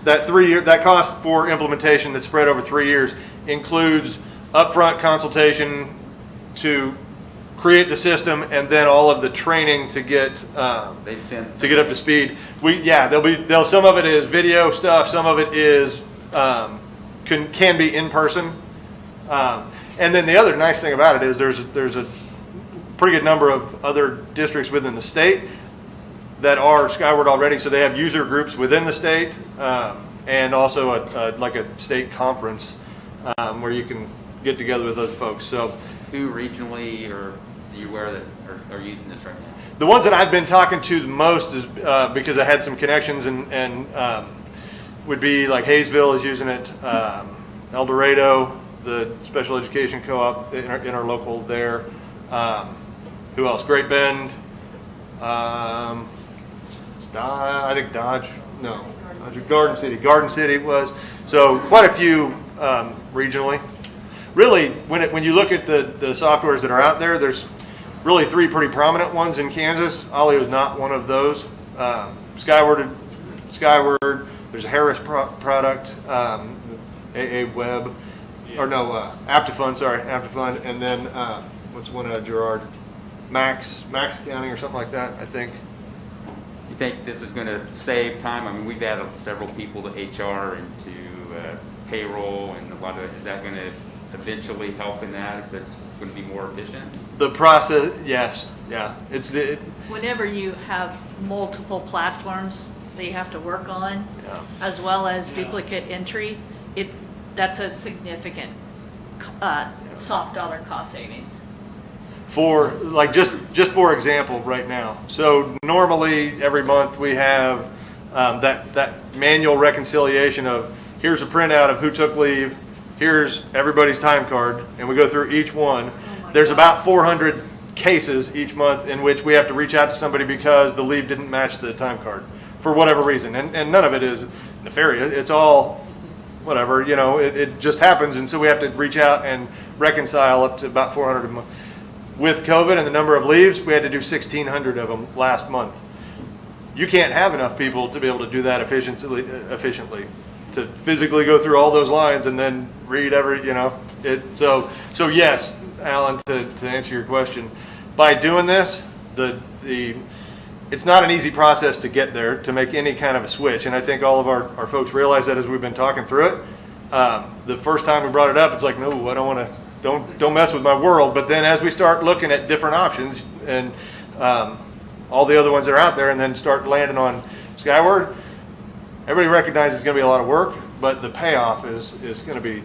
3-year cost for implementation that's spread over 3 years includes upfront consultation to create the system and then all of the training to get up to speed. Some of it is video stuff, some of it is can be in person. And then the other nice thing about it is there's a pretty good number of other districts within the state that are Skyward already, so they have user groups within the state and also like a state conference where you can get together with other folks. So, who regionally are you aware that are using this right now? The ones that I've been talking to the most is because I had some connections and would be like Hayesville is using it. El Dorado, the special education co-op interlocal there. Who else? Great Bend. I think Dodge. No, Garden City. Garden City was. So quite a few regionally. Really, when you look at the softwares that are out there, there's really three pretty prominent ones in Kansas. Alio is not one of those. Skyward. There's a Harris product, AA Web, or no, Aptifund. Sorry, Aptifund, and then what's one out of Girard? Max Accounting or something like that, I think. You think this is going to save time? I mean, we've added several people to HR and to payroll, and a lot of, is that going to eventually help in that if it's going to be more efficient? The process, yes, yeah. Whenever you have multiple platforms that you have to work on, Yeah. as well as duplicate entry, that's a significant soft dollar cost savings. For like just for example, right now. So normally every month we have that manual reconciliation of here's a printout of who took leave, here's everybody's time card, and we go through each one. There's about 400 cases each month in which we have to reach out to somebody because the leave didn't match the time card for whatever reason, and none of it is nefarious. It's all whatever, you know. It just happens, and so we have to reach out and reconcile up to about 400 a month. With COVID and the number of leaves, we had to do 1,600 of them last month. You can't have enough people to be able to do that efficiently, to physically go through all those lines and then read every, you know. So yes, Alan, to answer your question, by doing this, it's not an easy process to get there, to make any kind of a switch, and I think all of our folks realize that as we've been talking through it. The first time we brought it up, it's like, no, I don't want to. Don't mess with my world. But then as we start looking at different options and all the other ones that are out there, and then start landing on Skyward, everybody recognizes it's going to be a lot of work, but the payoff is going to be.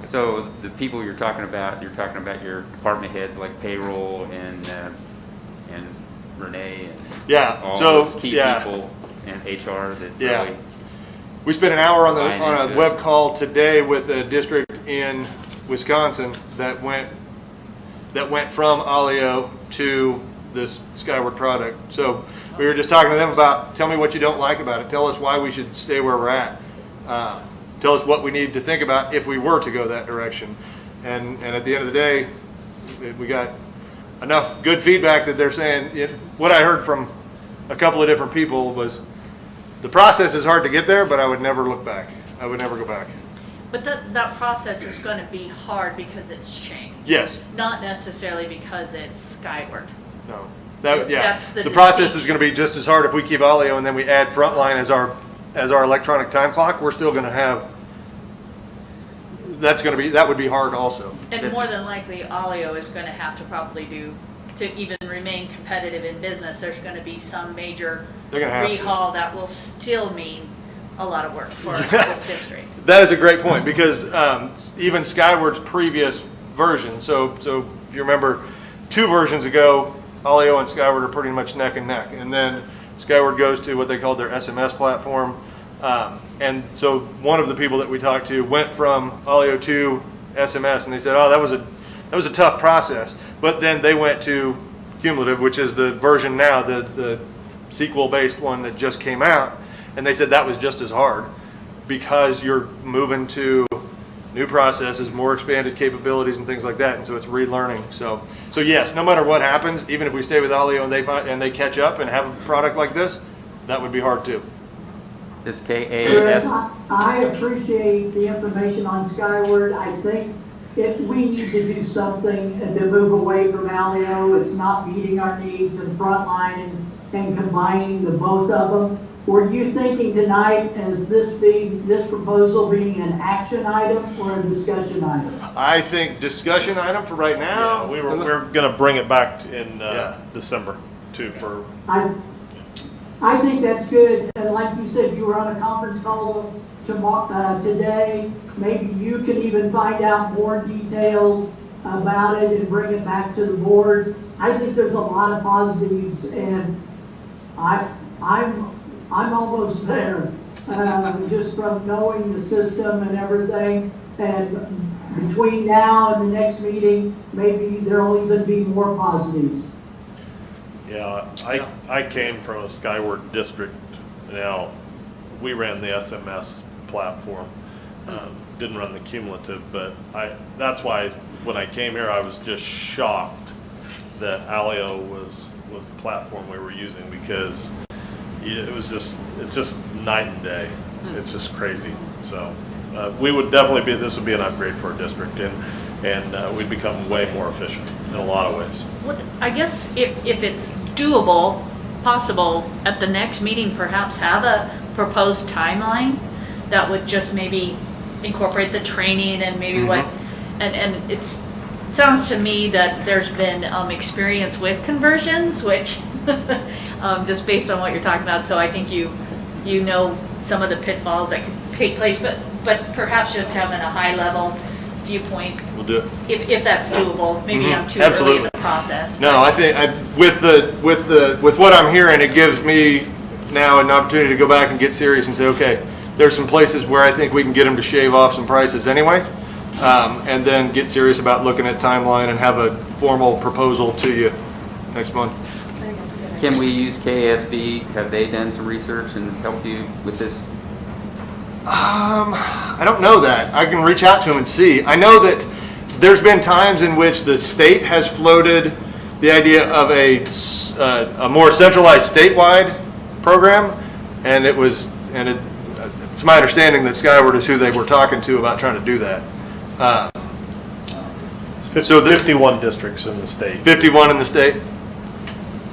So the people you're talking about your department heads like payroll and Renee and Yeah. all So those key people and HR that really. We spent an hour on a web call today with a district in Wisconsin that went from Alio to this Skyward product. So we were just talking to them about, tell me what you don't like about it. Tell us why we should stay where we're at. Tell us what we need to think about if we were to go that direction. And at the end of the day, we got enough good feedback that they're saying, what I heard from a couple of different people was, the process is hard to get there, but I would never look back. I would never go back. But that process is going to be hard because it's changed. Yes. Not necessarily because it's Skyward. No. That's the process is going to be just as hard if we keep Alio and then we add Frontline as our electronic time clock. We're still going to have. That would be hard also. And more than likely, Alio is going to have to probably to even remain competitive in business, there's going to be some major rehaul that will still mean a lot of work for this district. That is a great point, because even Skyward's previous version, so if you remember 2 versions ago, Alio and Skyward are pretty much neck and neck, and then Skyward goes to what they called their SMS platform, and so one of the people that we talked to went from Alio to SMS, and they said, oh, that was a tough process. But then they went to Cumulative, which is the version now, the SQL-based one that just came out, and they said that was just as hard because you're moving to new processes, more expanded capabilities and things like that, and so it's relearning. So yes, no matter what happens, even if we stay with Alio and they catch up and have a product like this, that would be hard too. This Chris, KAS. I appreciate the information on Skyward. I think if we need to do something to move away from Alio, it's not meeting our needs and Frontline and combining the both of them. Were you thinking tonight as this proposal being an action item or a discussion item? I think discussion item for right now. Yeah, we're going to bring it back in December too. For I think that's good. And like you said, you were on a conference call today. Maybe you can even find out more details about it and bring it back to the board. I think there's a lot of positives, and I'm almost there. just from knowing the system and everything. And between now and the next meeting, maybe there'll even be more positives. Yeah, I came from a Skyward district. Now, we ran the SMS platform, didn't run the cumulative, but that's why when I came here, I was just shocked that Alio was the platform we were using, because it's just night and day. It's just crazy. So we would definitely this would be an upgrade for our district, and we'd become way more efficient in a lot of ways. I guess if it's doable, possible, at the next meeting, perhaps have a proposed timeline that would just maybe incorporate the training and maybe what, and it sounds to me that there's been experience with conversions, which just based on what you're talking about, so I think you know some of the pitfalls that could take place, but perhaps just having a high level viewpoint. We'll do it. If that's doable, maybe I'm too early in the process. No, I think with what I'm hearing, it gives me now an opportunity to go back and get serious and say, okay, there's some places where I think we can get them to shave off some prices anyway, and then get serious about looking at timeline and have a formal proposal to you next month. Can we use KSB? Have they done some research and helped you with this? I don't know that. I can reach out to them and see. I know that there's been times in which the state has floated the idea of a more centralized statewide program, and it's my understanding that Skyward is who they were talking to about trying to do that. So 51 districts in the state 51 in the state.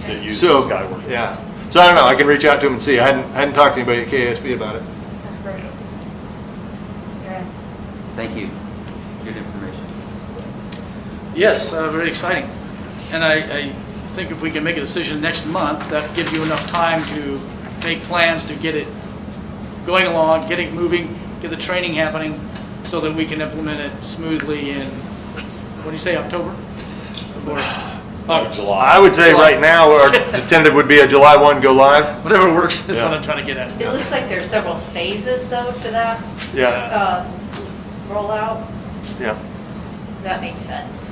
that use So, Skyward. yeah. So I don't know. I can reach out to them and see. I hadn't talked to anybody at KSB about it. That's great. Okay. Thank you. Good information. Yes, very exciting. And I think if we can make a decision next month, that gives you enough time to make plans to get it going along, get it moving, get the training happening, so that we can implement it smoothly in, what do you say, October? Or August? July. I would say July. right now, our tentative would be a July 1 go live. Whatever works, that's Yeah. what I'm trying to get at. It looks like there's several phases though to that Yeah, rollout. yeah. That makes sense.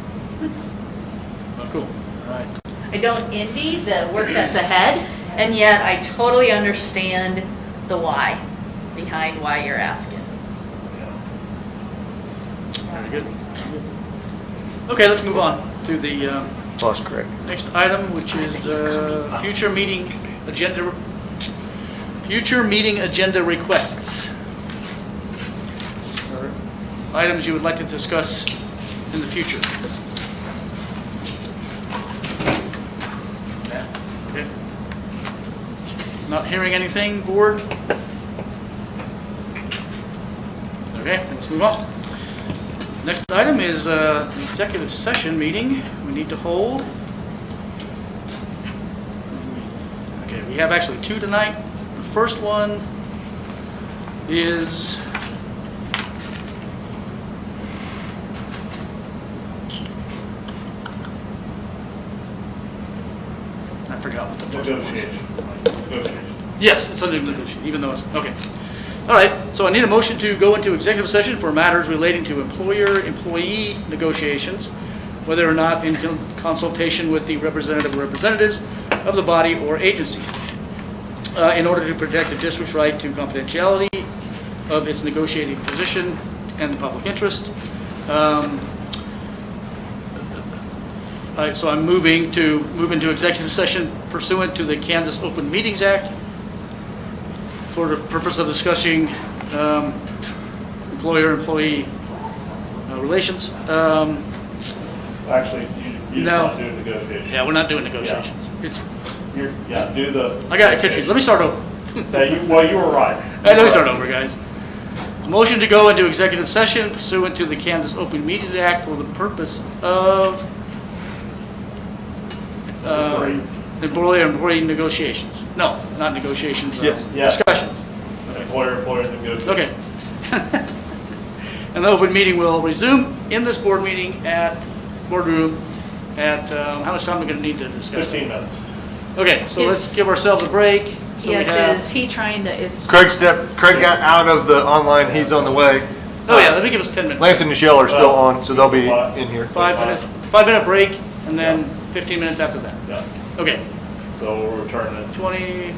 Oh, cool, all right. I don't envy the work that's ahead, and yet I totally understand the why behind why you're asking. Very good. Okay, let's move on to the Lost Craig. next item, which is future meeting agenda requests. Or items you would like to discuss in the future. Okay. Not hearing anything, board? Okay, let's move on. Next item is the executive session meeting we need to hold. Okay, we have actually two tonight. The first one is I forgot what the first one was. Negotiations. Yes, it's under negotiation, even though it's, okay. All right, so I need a motion to go into executive session for matters relating to employer-employee negotiations, whether or not in consultation with the representative or representatives of the body or agency, in order to protect the district's right to confidentiality of its negotiating position and the public interest. So I'm moving to move into executive session pursuant to the Kansas Open Meetings Act for the purpose of discussing employer-employee relations. Actually, you're No. not doing negotiations. Yeah, we're not doing negotiations. It's, Do the. I got it confused. Let me start over. Well, you were right. Let me start over, guys. Motion to go into executive session pursuant to the Kansas Open Meetings Act for the purpose of employer-employee negotiations. No, not negotiations. Yes. Yes. Discussions. Employer negotiations. Okay. An open meeting will resume in this board meeting at boardroom at, how much time are we going to need to discuss? 15 minutes. Okay, so let's Is- give ourselves a break. So we have- Yes, is he trying to, it's, Craig got out of the online, he's on the way. Oh yeah, let me give us 10 minutes. Lance and Michelle are still on, so they'll be in here. 5 minutes, 5-minute break, and then 15 minutes after that. Yeah, Okay, so we're returning at 20,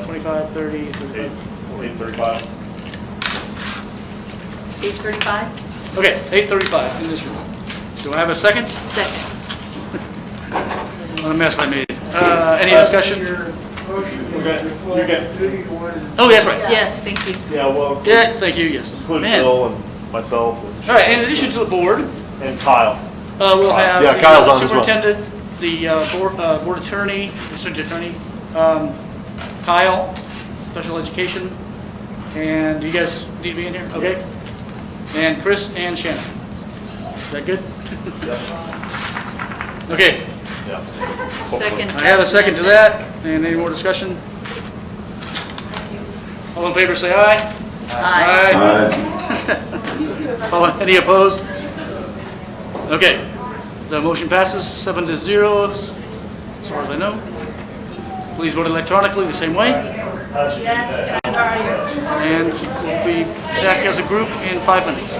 25, 30, 35. 8:35. 8:35? Okay, 8:35 in this room. Do I have a second? Second. What a mess I made. Any discussion? You're good. Oh, that's right. Yes, thank you. Yeah, well, Yeah, thank you, yes. include Man. Bill and myself All right, in addition to the board, and Kyle. we'll have Yeah, the Kyle's on as well. superintendent, the board attorney, district attorney, Kyle, special education, and you guys need to be in here? Okay. And Chris and Shannon. Is that good? Okay, Yeah. Second. I have a second to that, and any more discussion? All in favor, say aye. Aye. Any opposed? Okay, the motion passes 7-0, as far as I know. Please vote electronically the same way, Yes, can I borrow your? and we'll be back as a group in 5 minutes.